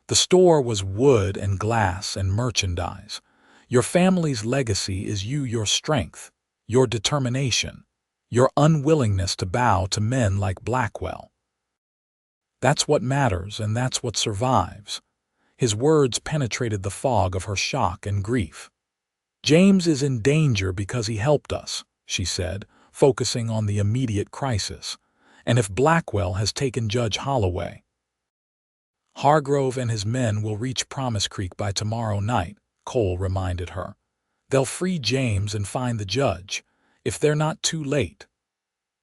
"The store was wood and glass and merchandise. Your family's legacy is you, your strength, your determination, your unwillingness to bow to men like Blackwell. That's what matters, and that's what survives." His words penetrated the fog of her shock and grief. "James is in danger because he helped us," she said, focusing on the immediate crisis. "And if Blackwell has taken Judge Holloway, Hargrove and his men will reach Promise Creek by tomorrow night," Cole reminded her. "They'll free James and find the judge, if they're not too late."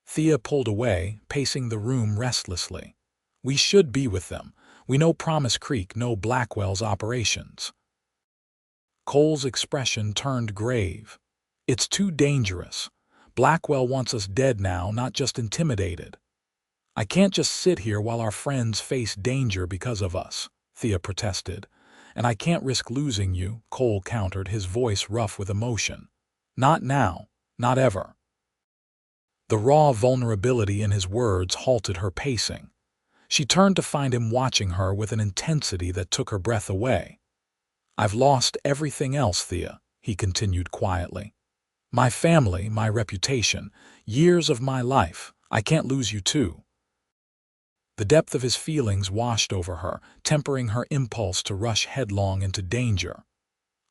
Thea pulled away, pacing the room restlessly. We should be with them. We know Promise Creek, know Blackwell's operations." Cole's expression turned grave. "It's too dangerous. Blackwell wants us dead now, not just intimidated." "I can't just sit here while our friends face danger because of us," Thea protested. "And I can't risk losing you," Cole countered, his voice rough with emotion. "Not now. Not ever." The raw vulnerability in his words halted her pacing. She turned to find him watching her with an intensity that took her breath away. "I've lost everything else, Thea," he continued quietly. "My family, my reputation, years of my life. I can't lose you too." The depth of his feelings washed over her, tempering her impulse to rush headlong into danger.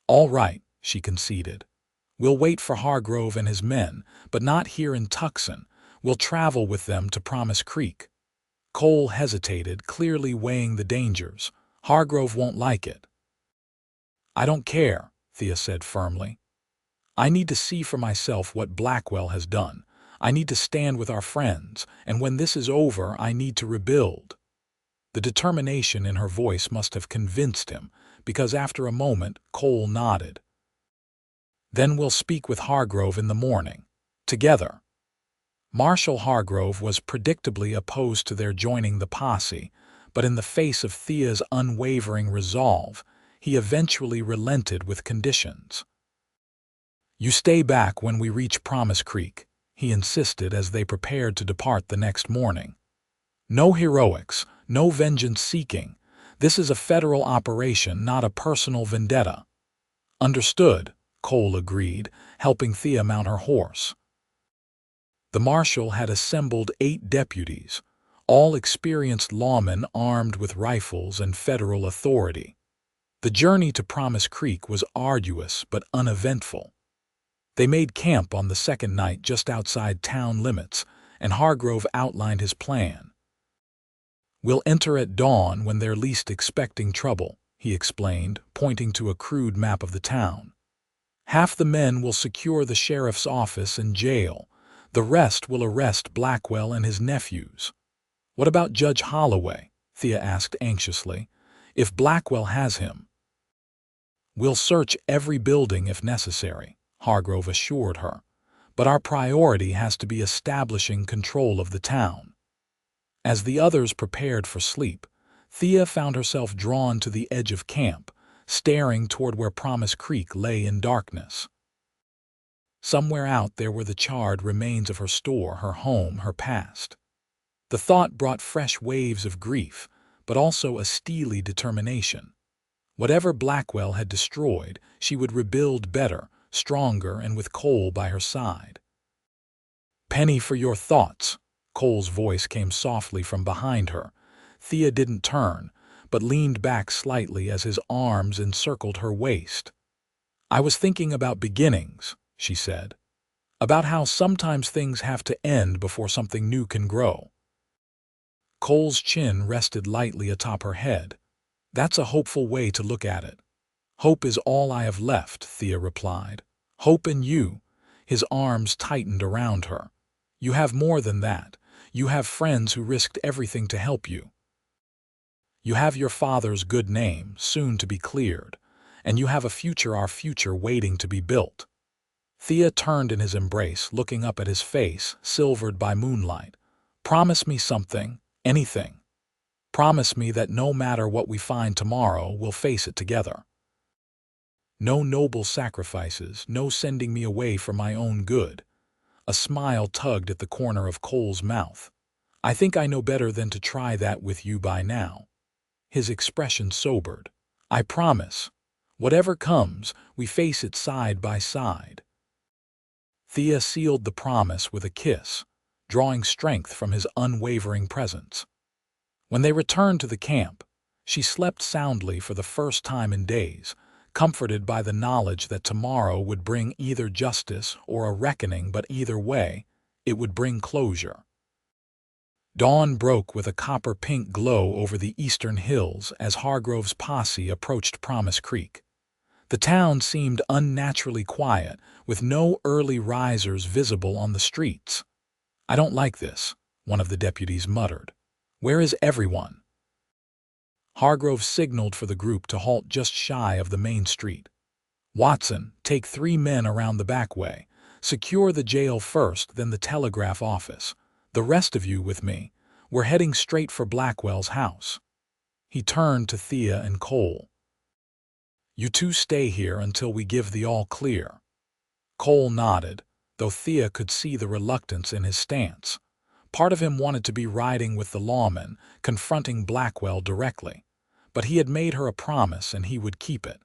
"All right," she conceded. "We'll wait for Hargrove and his men, but not here in Tucson. We'll travel with them to Promise Creek." Cole hesitated, clearly weighing the dangers. "Hargrove won't like it." "I don't care," Thea said firmly. "I need to see for myself what Blackwell has done. I need to stand with our friends, and when this is over, I need to rebuild." The determination in her voice must have convinced him, because after a moment, Cole nodded. "Then we'll speak with Hargrove in the morning. Together." Marshal Hargrove was predictably opposed to their joining the posse, but in the face of Thea's unwavering resolve, he eventually relented with conditions. "You stay back when we reach Promise Creek," he insisted as they prepared to depart the next morning. "No heroics, no vengeance-seeking. This is a federal operation, not a personal vendetta." "Understood," Cole agreed, helping Thea mount her horse. The marshal had assembled 8 deputies, all experienced lawmen armed with rifles and federal authority. The journey to Promise Creek was arduous but uneventful. They made camp on the second night just outside town limits, and Hargrove outlined his plan. "We'll enter at dawn when they're least expecting trouble," he explained, pointing to a crude map of the town. "Half the men will secure the sheriff's office and jail. The rest will arrest Blackwell and his nephews." "What about Judge Holloway?" Thea asked anxiously. "If Blackwell has him." "We'll search every building if necessary," Hargrove assured her. "But our priority has to be establishing control of the town." As the others prepared for sleep, Thea found herself drawn to the edge of camp, staring toward where Promise Creek lay in darkness. Somewhere out there were the charred remains of her store, her home, her past. The thought brought fresh waves of grief, but also a steely determination. Whatever Blackwell had destroyed, she would rebuild better, stronger, and with Cole by her side. "Penny for your thoughts," Cole's voice came softly from behind her. Thea didn't turn, but leaned back slightly as his arms encircled her waist. "I was thinking about beginnings," she said. "About how sometimes things have to end before something new can grow." Cole's chin rested lightly atop her head. "That's a hopeful way to look at it." "Hope is all I have left," Thea replied. "Hope in you." His arms tightened around her. "You have more than that. You have friends who risked everything to help you. You have your father's good name, soon to be cleared. And you have a future, our future, waiting to be built." Thea turned in his embrace, looking up at his face, silvered by moonlight. "Promise me something, anything. Promise me that no matter what we find tomorrow, we'll face it together. No noble sacrifices, no sending me away for my own good." A smile tugged at the corner of Cole's mouth. "I think I know better than to try that with you by now." His expression sobered. "I promise. Whatever comes, we face it side by side." Thea sealed the promise with a kiss, drawing strength from his unwavering presence. When they returned to the camp, she slept soundly for the first time in days, comforted by the knowledge that tomorrow would bring either justice or a reckoning, but either way, it would bring closure. Dawn broke with a copper-pink glow over the eastern hills as Hargrove's posse approached Promise Creek. The town seemed unnaturally quiet, with no early risers visible on the streets. "I don't like this," one of the deputies muttered. Where is everyone? Hargrove signaled for the group to halt just shy of the main street. Watson, take 3 men around the back way. Secure the jail first, then the telegraph office. The rest of you with me. We're heading straight for Blackwell's house. He turned to Thea and Cole. You two stay here until we give the all clear. Cole nodded, though Thea could see the reluctance in his stance. Part of him wanted to be riding with the lawmen, confronting Blackwell directly. But he had made her a promise and he would keep it.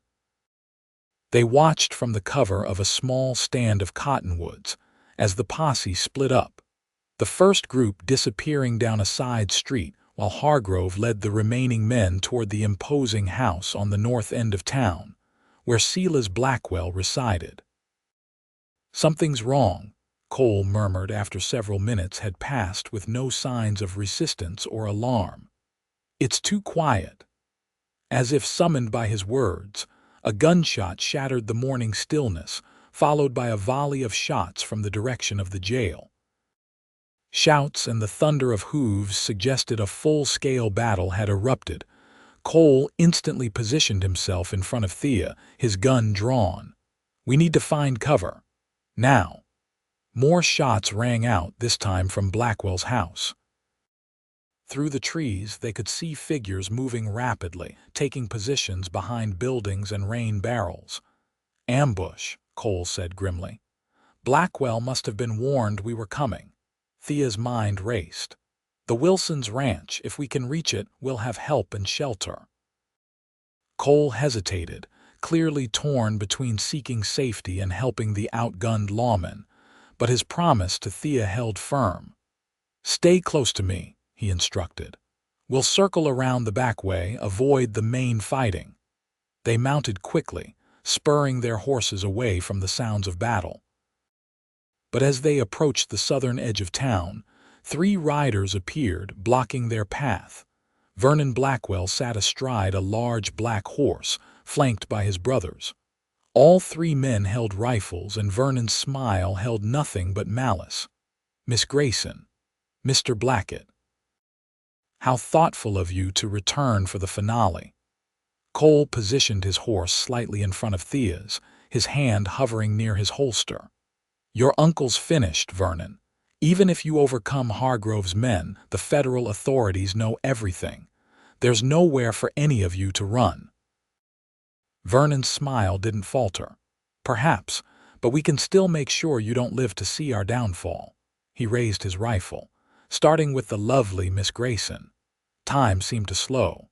They watched from the cover of a small stand of cottonwoods as the posse split up, the first group disappearing down a side street while Hargrove led the remaining men toward the imposing house on the north end of town, where Silas Blackwell resided. Something's wrong, Cole murmured after several minutes had passed with no signs of resistance or alarm. It's too quiet. As if summoned by his words, a gunshot shattered the morning stillness, followed by a volley of shots from the direction of the jail. Shouts and the thunder of hooves suggested a full-scale battle had erupted. Cole instantly positioned himself in front of Thea, his gun drawn. We need to find cover. Now. More shots rang out, this time from Blackwell's house. Through the trees, they could see figures moving rapidly, taking positions behind buildings and rain barrels. Ambush, Cole said grimly. Blackwell must have been warned we were coming. Thea's mind raced. The Wilsons' ranch, if we can reach it, we'll have help and shelter. Cole hesitated, clearly torn between seeking safety and helping the outgunned lawmen, but his promise to Thea held firm. Stay close to me, he instructed. We'll circle around the back way, avoid the main fighting. They mounted quickly, spurring their horses away from the sounds of battle. But as they approached the southern edge of town, 3 riders appeared, blocking their path. Vernon Blackwell sat astride a large black horse, flanked by his brothers. All 3 men held rifles, and Vernon's smile held nothing but malice. Miss Grayson, Mr. Blackett. How thoughtful of you to return for the finale. Cole positioned his horse slightly in front of Thea's, his hand hovering near his holster. Your uncle's finished, Vernon. Even if you overcome Hargrove's men, the federal authorities know everything. There's nowhere for any of you to run. Vernon's smile didn't falter. Perhaps, but we can still make sure you don't live to see our downfall. He raised his rifle, starting with the lovely Miss Grayson. Time seemed to slow.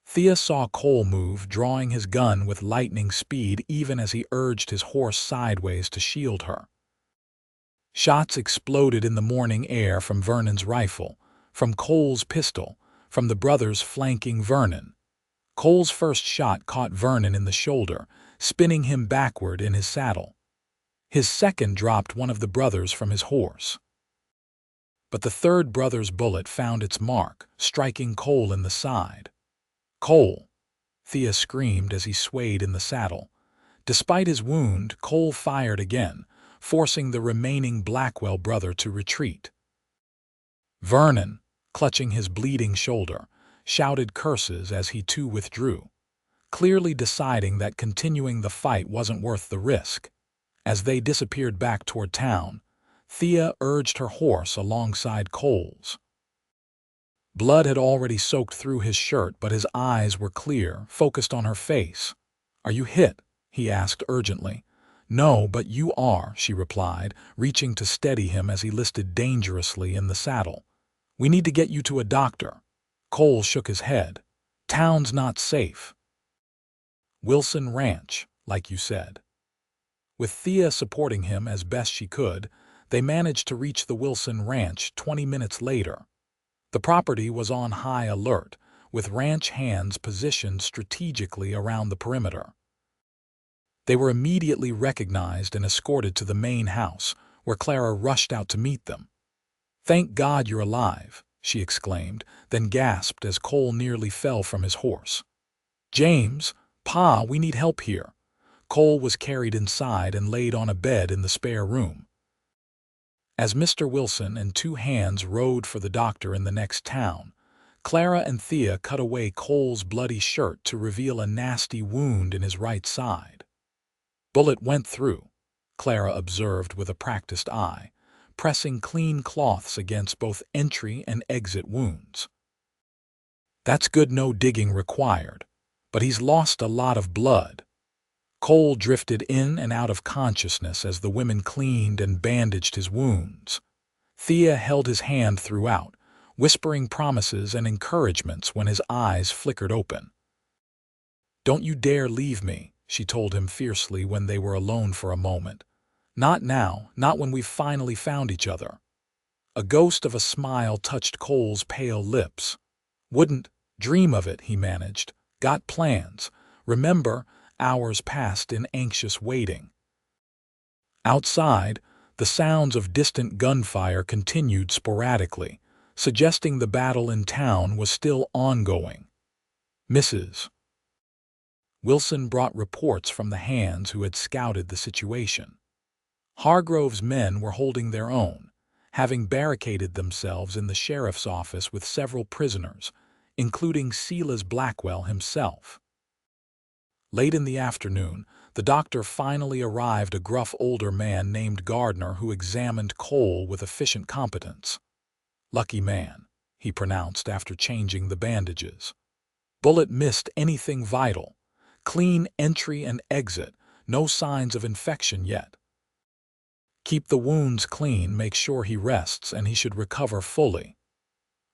Thea saw Cole move, drawing his gun with lightning speed even as he urged his horse sideways to shield her. Shots exploded in the morning air from Vernon's rifle, from Cole's pistol, from the brothers flanking Vernon. Cole's first shot caught Vernon in the shoulder, spinning him backward in his saddle. His second dropped one of the brothers from his horse. But the third brother's bullet found its mark, striking Cole in the side. Cole! Thea screamed as he swayed in the saddle. Despite his wound, Cole fired again, forcing the remaining Blackwell brother to retreat. Vernon, clutching his bleeding shoulder, shouted curses as he too withdrew, clearly deciding that continuing the fight wasn't worth the risk. As they disappeared back toward town, Thea urged her horse alongside Cole's. Blood had already soaked through his shirt, but his eyes were clear, focused on her face. "Are you hit?" he asked urgently. "No, but you are," she replied, reaching to steady him as he listed dangerously in the saddle. "We need to get you to a doctor." Cole shook his head. "Town's not safe." Wilson Ranch, like you said. With Thea supporting him as best she could, they managed to reach the Wilson Ranch 20 minutes later. The property was on high alert, with ranch hands positioned strategically around the perimeter. They were immediately recognized and escorted to the main house, where Clara rushed out to meet them. "Thank God you're alive," she exclaimed, then gasped as Cole nearly fell from his horse. "James, Pa, we need help here." Cole was carried inside and laid on a bed in the spare room. As Mr. Wilson and 2 hands rode for the doctor in the next town, Clara and Thea cut away Cole's bloody shirt to reveal a nasty wound in his right side. "Bullet went through," Clara observed with a practiced eye, pressing clean cloths against both entry and exit wounds. "That's good, no digging required, but he's lost a lot of blood." Cole drifted in and out of consciousness as the women cleaned and bandaged his wounds. Thea held his hand throughout, whispering promises and encouragements when his eyes flickered open. "Don't you dare leave me," she told him fiercely when they were alone for a moment. "Not now, not when we've finally found each other." A ghost of a smile touched Cole's pale lips. "Wouldn't dream of it," he managed. "Got plans. Remember?" Hours passed in anxious waiting. Outside, the sounds of distant gunfire continued sporadically, suggesting the battle in town was still ongoing. Mrs. Wilson brought reports from the hands who had scouted the situation. Hargrove's men were holding their own, having barricaded themselves in the sheriff's office with several prisoners, including Silas Blackwell himself. Late in the afternoon, the doctor finally arrived, a gruff older man named Gardner who examined Cole with efficient competence. "Lucky man," he pronounced after changing the bandages. "Bullet missed anything vital. Clean entry and exit, no signs of infection yet. Keep the wounds clean, make sure he rests, and he should recover fully."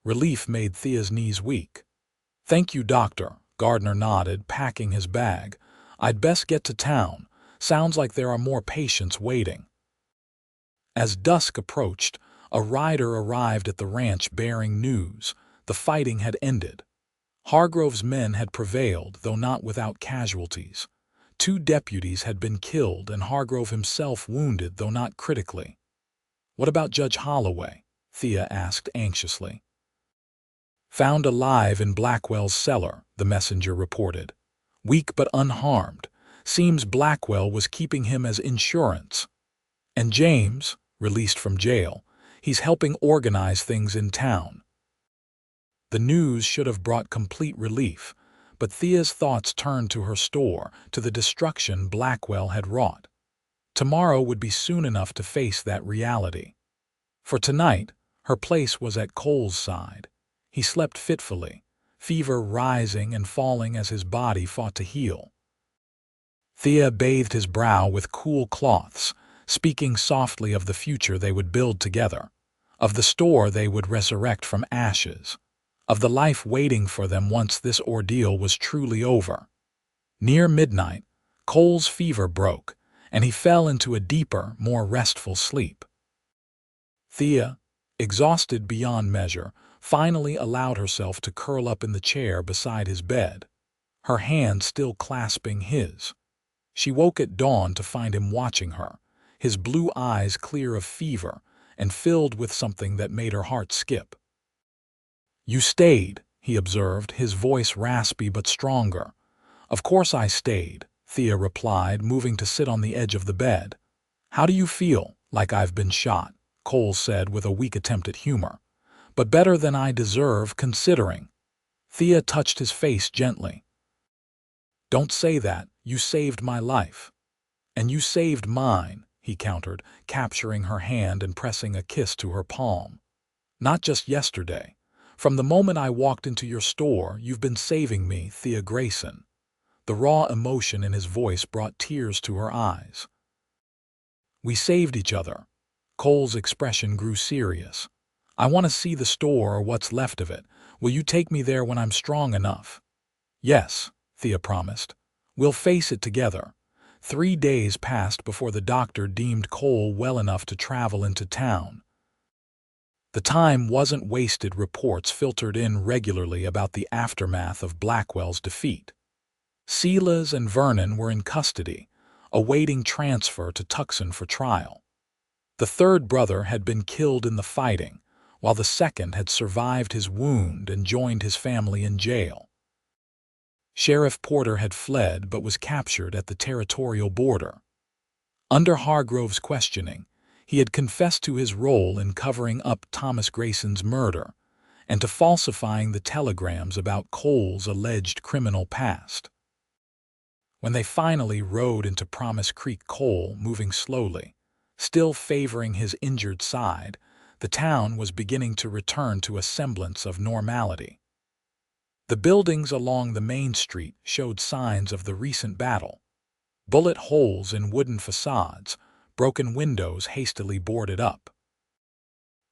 Relief made Thea's knees weak. "Thank you, doctor," Gardner nodded, packing his bag. "I'd best get to town. Sounds like there are more patients waiting." As dusk approached, a rider arrived at the ranch bearing news. The fighting had ended. Hargrove's men had prevailed, though not without casualties. 2 deputies had been killed and Hargrove himself wounded, though not critically. "What about Judge Holloway?" Thea asked anxiously. "Found alive in Blackwell's cellar," the messenger reported. "Weak but unharmed. Seems Blackwell was keeping him as insurance. And James, released from jail, he's helping organize things in town." The news should have brought complete relief, but Thea's thoughts turned to her store, to the destruction Blackwell had wrought. Tomorrow would be soon enough to face that reality. For tonight, her place was at Cole's side. He slept fitfully, fever rising and falling as his body fought to heal. Thea bathed his brow with cool cloths, speaking softly of the future they would build together, of the store they would resurrect from ashes, of the life waiting for them once this ordeal was truly over. Near midnight, Cole's fever broke, and he fell into a deeper, more restful sleep. Thea, exhausted beyond measure, finally allowed herself to curl up in the chair beside his bed, her hand still clasping his. She woke at dawn to find him watching her, his blue eyes clear of fever and filled with something that made her heart skip. "You stayed," he observed, his voice raspy but stronger. "Of course I stayed," Thea replied, moving to sit on the edge of the bed. "How do you feel?" "Like I've been shot," Cole said with a weak attempt at humor. "But better than I deserve, considering." Thea touched his face gently. "Don't say that. You saved my life." "And you saved mine," he countered, capturing her hand and pressing a kiss to her palm. "Not just yesterday. From the moment I walked into your store, you've been saving me, Thea Grayson." The raw emotion in his voice brought tears to her eyes. "We saved each other." Cole's expression grew serious. "I want to see the store or what's left of it. Will you take me there when I'm strong enough?" "Yes," Thea promised. "We'll face it together." 3 days passed before the doctor deemed Cole well enough to travel into town. The time wasn't wasted. Reports filtered in regularly about the aftermath of Blackwell's defeat. Silas and Vernon were in custody, awaiting transfer to Tucson for trial. The third brother had been killed in the fighting, while the second had survived his wound and joined his family in jail. Sheriff Porter had fled but was captured at the territorial border. Under Hargrove's questioning, he had confessed to his role in covering up Thomas Grayson's murder, and to falsifying the telegrams about Cole's alleged criminal past. When they finally rode into Promise Creek, Cole moving slowly, still favoring his injured side, the town was beginning to return to a semblance of normality. The buildings along the main street showed signs of the recent battle. Bullet holes in wooden facades, broken windows hastily boarded up.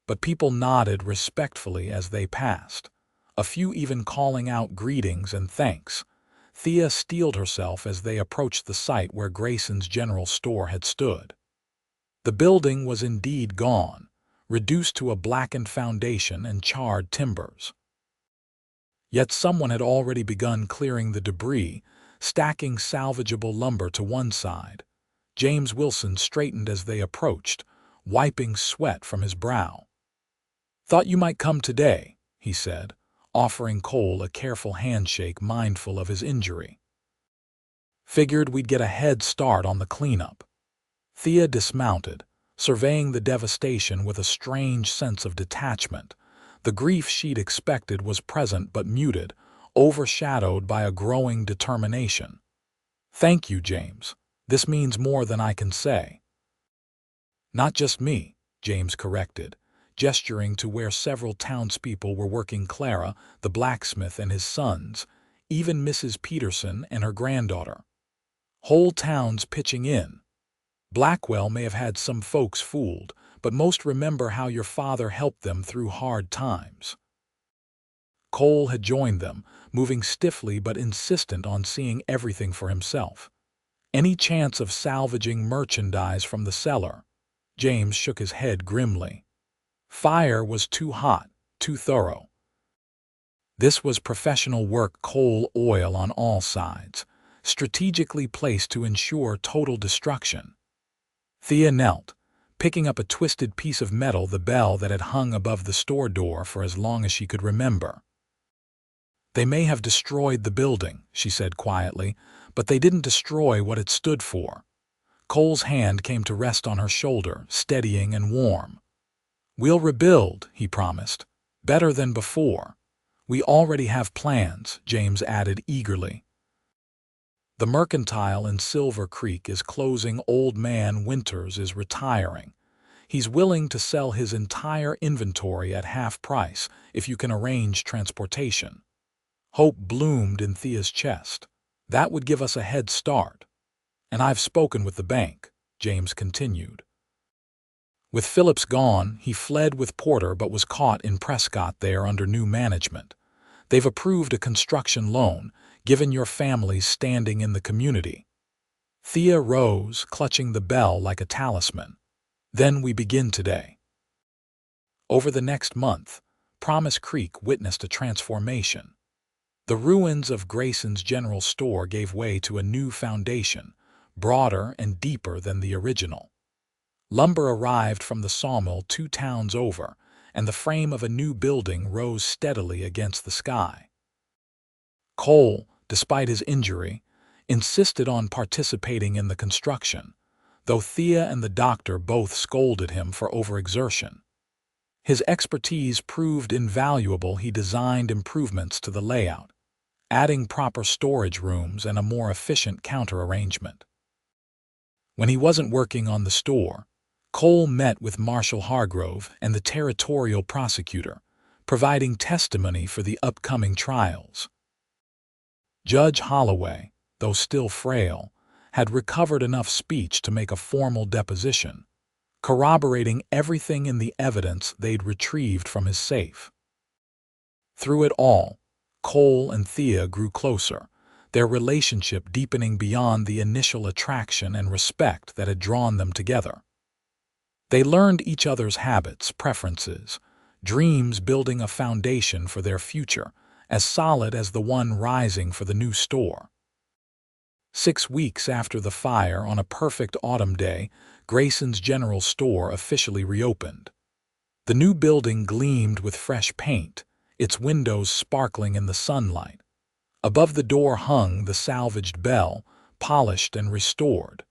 But people nodded respectfully as they passed, a few even calling out greetings and thanks. Thea steeled herself as they approached the site where Grayson's general store had stood. The building was indeed gone, reduced to a blackened foundation and charred timbers. Yet someone had already begun clearing the debris, stacking salvageable lumber to one side. James Wilson straightened as they approached, wiping sweat from his brow. "Thought you might come today," he said, offering Cole a careful handshake, mindful of his injury. "Figured we'd get a head start on the cleanup." Thea dismounted, surveying the devastation with a strange sense of detachment. The grief she'd expected was present but muted, overshadowed by a growing determination. "Thank you, James. This means more than I can say." "Not just me," James corrected, gesturing to where several townspeople were working: Clara, the blacksmith, and his sons, even Mrs. Peterson and her granddaughter. Whole towns pitching in. Blackwell may have had some folks fooled, but most remember how your father helped them through hard times. Cole had joined them, moving stiffly but insistent on seeing everything for himself. "Any chance of salvaging merchandise from the cellar?" James shook his head grimly. Fire was too hot, too thorough. This was professional work: coal oil on all sides, strategically placed to ensure total destruction. Thea knelt, picking up a twisted piece of metal, the bell that had hung above the store door for as long as she could remember. "They may have destroyed the building," she said quietly, "but they didn't destroy what it stood for." Cole's hand came to rest on her shoulder, steadying and warm. "We'll rebuild," he promised. "Better than before." "We already have plans," James added eagerly. "The Mercantile in Silver Creek is closing. Old Man Winters is retiring. He's willing to sell his entire inventory at half price if you can arrange transportation." Hope bloomed in Thea's chest. "That would give us a head start." "And I've spoken with the bank," James continued. "With Phillips gone, he fled with Porter but was caught in Prescott there under new management. They've approved a construction loan, given your family's standing in the community." Thea rose, clutching the bell like a talisman. "Then we begin today." Over the next month, Promise Creek witnessed a transformation. The ruins of Grayson's general store gave way to a new foundation, broader and deeper than the original. Lumber arrived from the sawmill 2 towns over, and the frame of a new building rose steadily against the sky. Cole, despite his injury, insisted on participating in the construction, though Thea and the doctor both scolded him for overexertion. His expertise proved invaluable. He designed improvements to the layout, adding proper storage rooms and a more efficient counter arrangement. When he wasn't working on the store, Cole met with Marshal Hargrove and the territorial prosecutor, providing testimony for the upcoming trials. Judge Holloway, though still frail, had recovered enough speech to make a formal deposition, corroborating everything in the evidence they'd retrieved from his safe. Through it all, Cole and Thea grew closer, their relationship deepening beyond the initial attraction and respect that had drawn them together. They learned each other's habits, preferences, dreams, building a foundation for their future as solid as the one rising for the new store. 6 weeks after the fire, on a perfect autumn day, Grayson's general store officially reopened. The new building gleamed with fresh paint, its windows sparkling in the sunlight. Above the door hung the salvaged bell, polished and restored.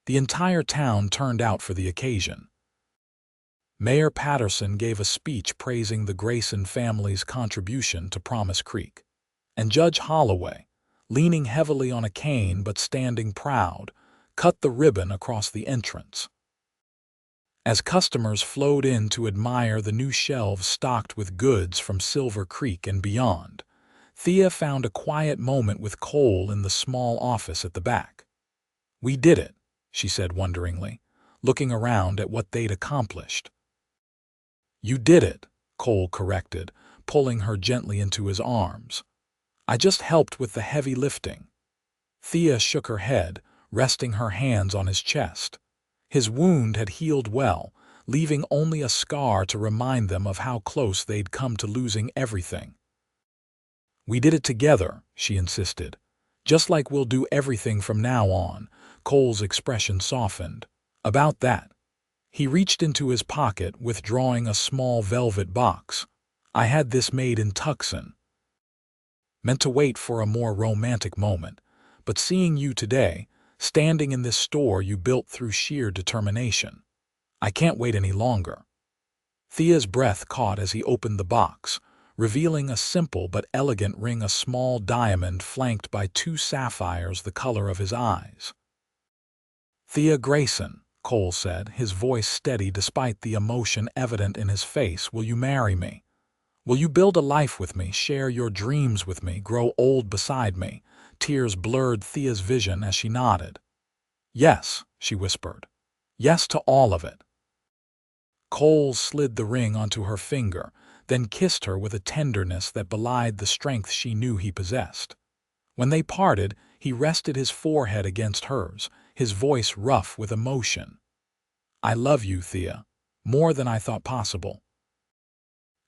The entire town turned out for the occasion. Mayor Patterson gave a speech praising the Grayson family's contribution to Promise Creek. And Judge Holloway, leaning heavily on a cane but standing proud, cut the ribbon across the entrance. As customers flowed in to admire the new shelves stocked with goods from Silver Creek and beyond, Thea found a quiet moment with Cole in the small office at the back. "We did it," she said wonderingly, looking around at what they'd accomplished. "You did it," Cole corrected, pulling her gently into his arms. "I just helped with the heavy lifting." Thea shook her head, resting her hands on his chest. His wound had healed well, leaving only a scar to remind them of how close they'd come to losing everything. "We did it together," she insisted. "Just like we'll do everything from now on." Cole's expression softened. "About that." He reached into his pocket, withdrawing a small velvet box. "I had this made in Tucson." Meant to wait for a more romantic moment, but seeing you today, standing in this store you built through sheer determination. I can't wait any longer." Thea's breath caught as he opened the box, revealing a simple but elegant ring, a small diamond flanked by 2 sapphires the color of his eyes. "Thea Grayson," Cole said, his voice steady despite the emotion evident in his face, "will you marry me? Will you build a life with me, share your dreams with me, grow old beside me?" Tears blurred Thea's vision as she nodded. "Yes," she whispered. "Yes to all of it." Cole slid the ring onto her finger, then kissed her with a tenderness that belied the strength she knew he possessed. When they parted, he rested his forehead against hers, his voice rough with emotion. "I love you, Thea, more than I thought possible."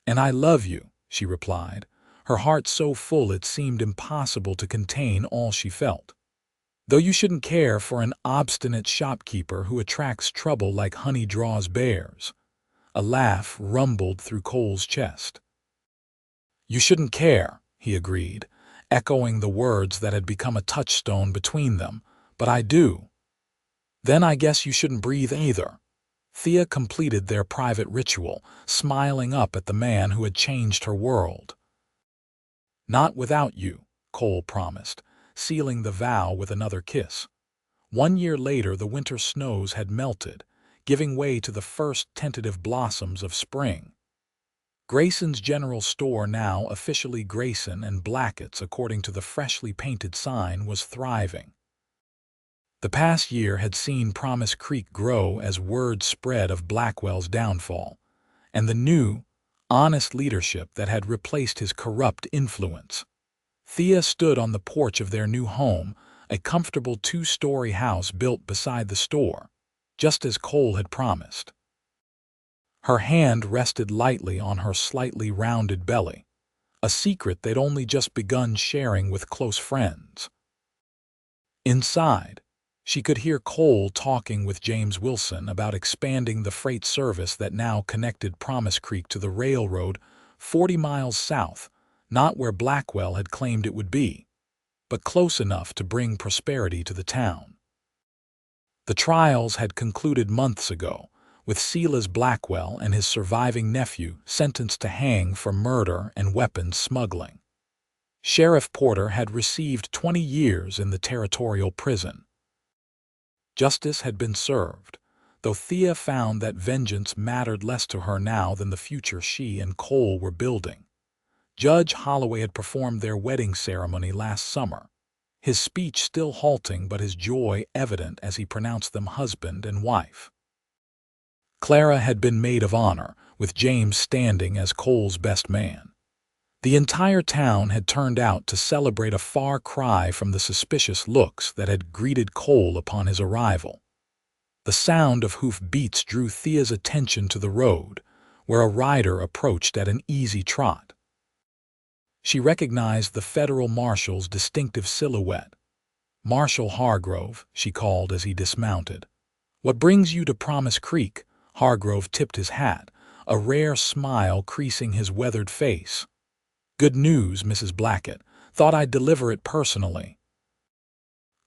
"And I love you," she replied, her heart so full it seemed impossible to contain all she felt. "Though you shouldn't care for an obstinate shopkeeper who attracts trouble like honey draws bears." A laugh rumbled through Cole's chest. "You shouldn't care," he agreed, echoing the words that had become a touchstone between them. "But I do." "Then I guess you shouldn't breathe either." Thea completed their private ritual, smiling up at the man who had changed her world. "Not without you," Cole promised, sealing the vow with another kiss. 1 year later, the winter snows had melted, giving way to the first tentative blossoms of spring. Grayson's General Store, now officially Grayson and Blackett's according to the freshly painted sign, was thriving. The past year had seen Promise Creek grow as word spread of Blackwell's downfall, and the new, honest leadership that had replaced his corrupt influence. Thea stood on the porch of their new home, a comfortable 2-story house built beside the store, just as Cole had promised. Her hand rested lightly on her slightly rounded belly, a secret they'd only just begun sharing with close friends. Inside, she could hear Cole talking with James Wilson about expanding the freight service that now connected Promise Creek to the railroad 40 miles south, not where Blackwell had claimed it would be, but close enough to bring prosperity to the town. The trials had concluded months ago, with Silas Blackwell and his surviving nephew sentenced to hang for murder and weapons smuggling. Sheriff Porter had received 20 years in the territorial prison. Justice had been served, though Thea found that vengeance mattered less to her now than the future she and Cole were building. Judge Holloway had performed their wedding ceremony last summer, his speech still halting but his joy evident as he pronounced them husband and wife. Clara had been maid of honor, with James standing as Cole's best man. The entire town had turned out to celebrate, a far cry from the suspicious looks that had greeted Cole upon his arrival. The sound of hoof beats drew Thea's attention to the road, where a rider approached at an easy trot. She recognized the federal marshal's distinctive silhouette. "Marshal Hargrove," she called as he dismounted. "What brings you to Promise Creek?" Hargrove tipped his hat, a rare smile creasing his weathered face. "Good news, Mrs. Blackett. Thought I'd deliver it personally."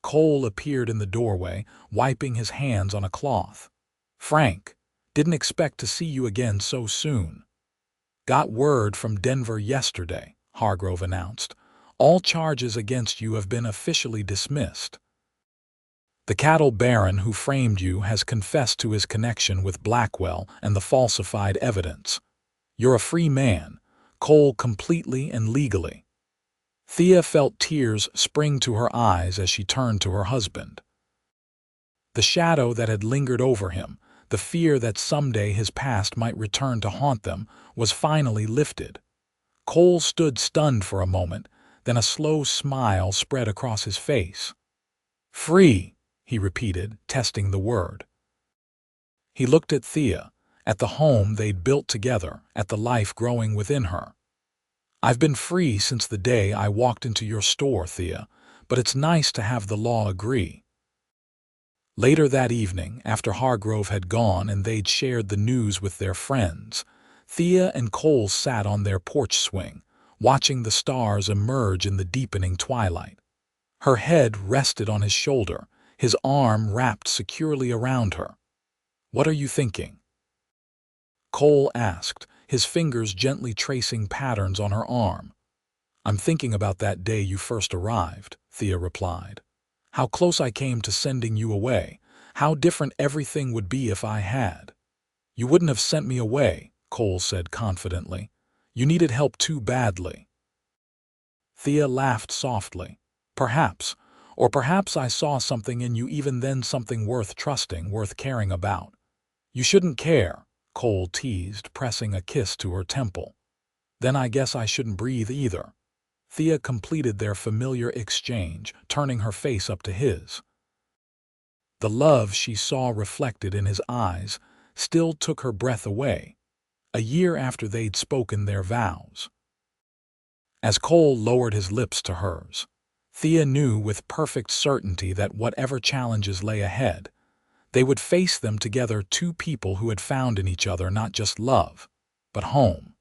Cole appeared in the doorway, wiping his hands on a cloth. "Frank, Didn't expect to see you again so soon. Got word from Denver yesterday, Hargrove announced. All charges against you have been officially dismissed. The cattle baron who framed you has confessed to his connection with Blackwell and the falsified evidence. You're a free man, Cole, completely and legally. Thea felt tears spring to her eyes as she turned to her husband. The shadow that had lingered over him, the fear that someday his past might return to haunt them, was finally lifted. Cole stood stunned for a moment, then a slow smile spread across his face. "Free," he repeated, testing the word. He looked at Thea, at the home they'd built together, at the life growing within her. "I've been free since the day I walked into your store, Thea, but it's nice to have the law agree." Later that evening, after Hargrove had gone and they'd shared the news with their friends, Thea and Cole sat on their porch swing, watching the stars emerge in the deepening twilight. Her head rested on his shoulder, his arm wrapped securely around her. "What are you thinking?" Cole asked, his fingers gently tracing patterns on her arm. "I'm thinking about that day you first arrived," Thea replied. "How close I came to sending you away, how different everything would be if I had." "You wouldn't have sent me away," Cole said confidently. "You needed help too badly." Thea laughed softly. "Perhaps, or perhaps I saw something in you even then, something worth trusting, worth caring about." "You shouldn't care," Cole teased, pressing a kiss to her temple. "Then I guess I shouldn't breathe either." Thea completed their familiar exchange, turning her face up to his. The love she saw reflected in his eyes still took her breath away, a year after they'd spoken their vows. As Cole lowered his lips to hers, Thea knew with perfect certainty that whatever challenges lay ahead, they would face them together, two people who had found in each other not just love, but home.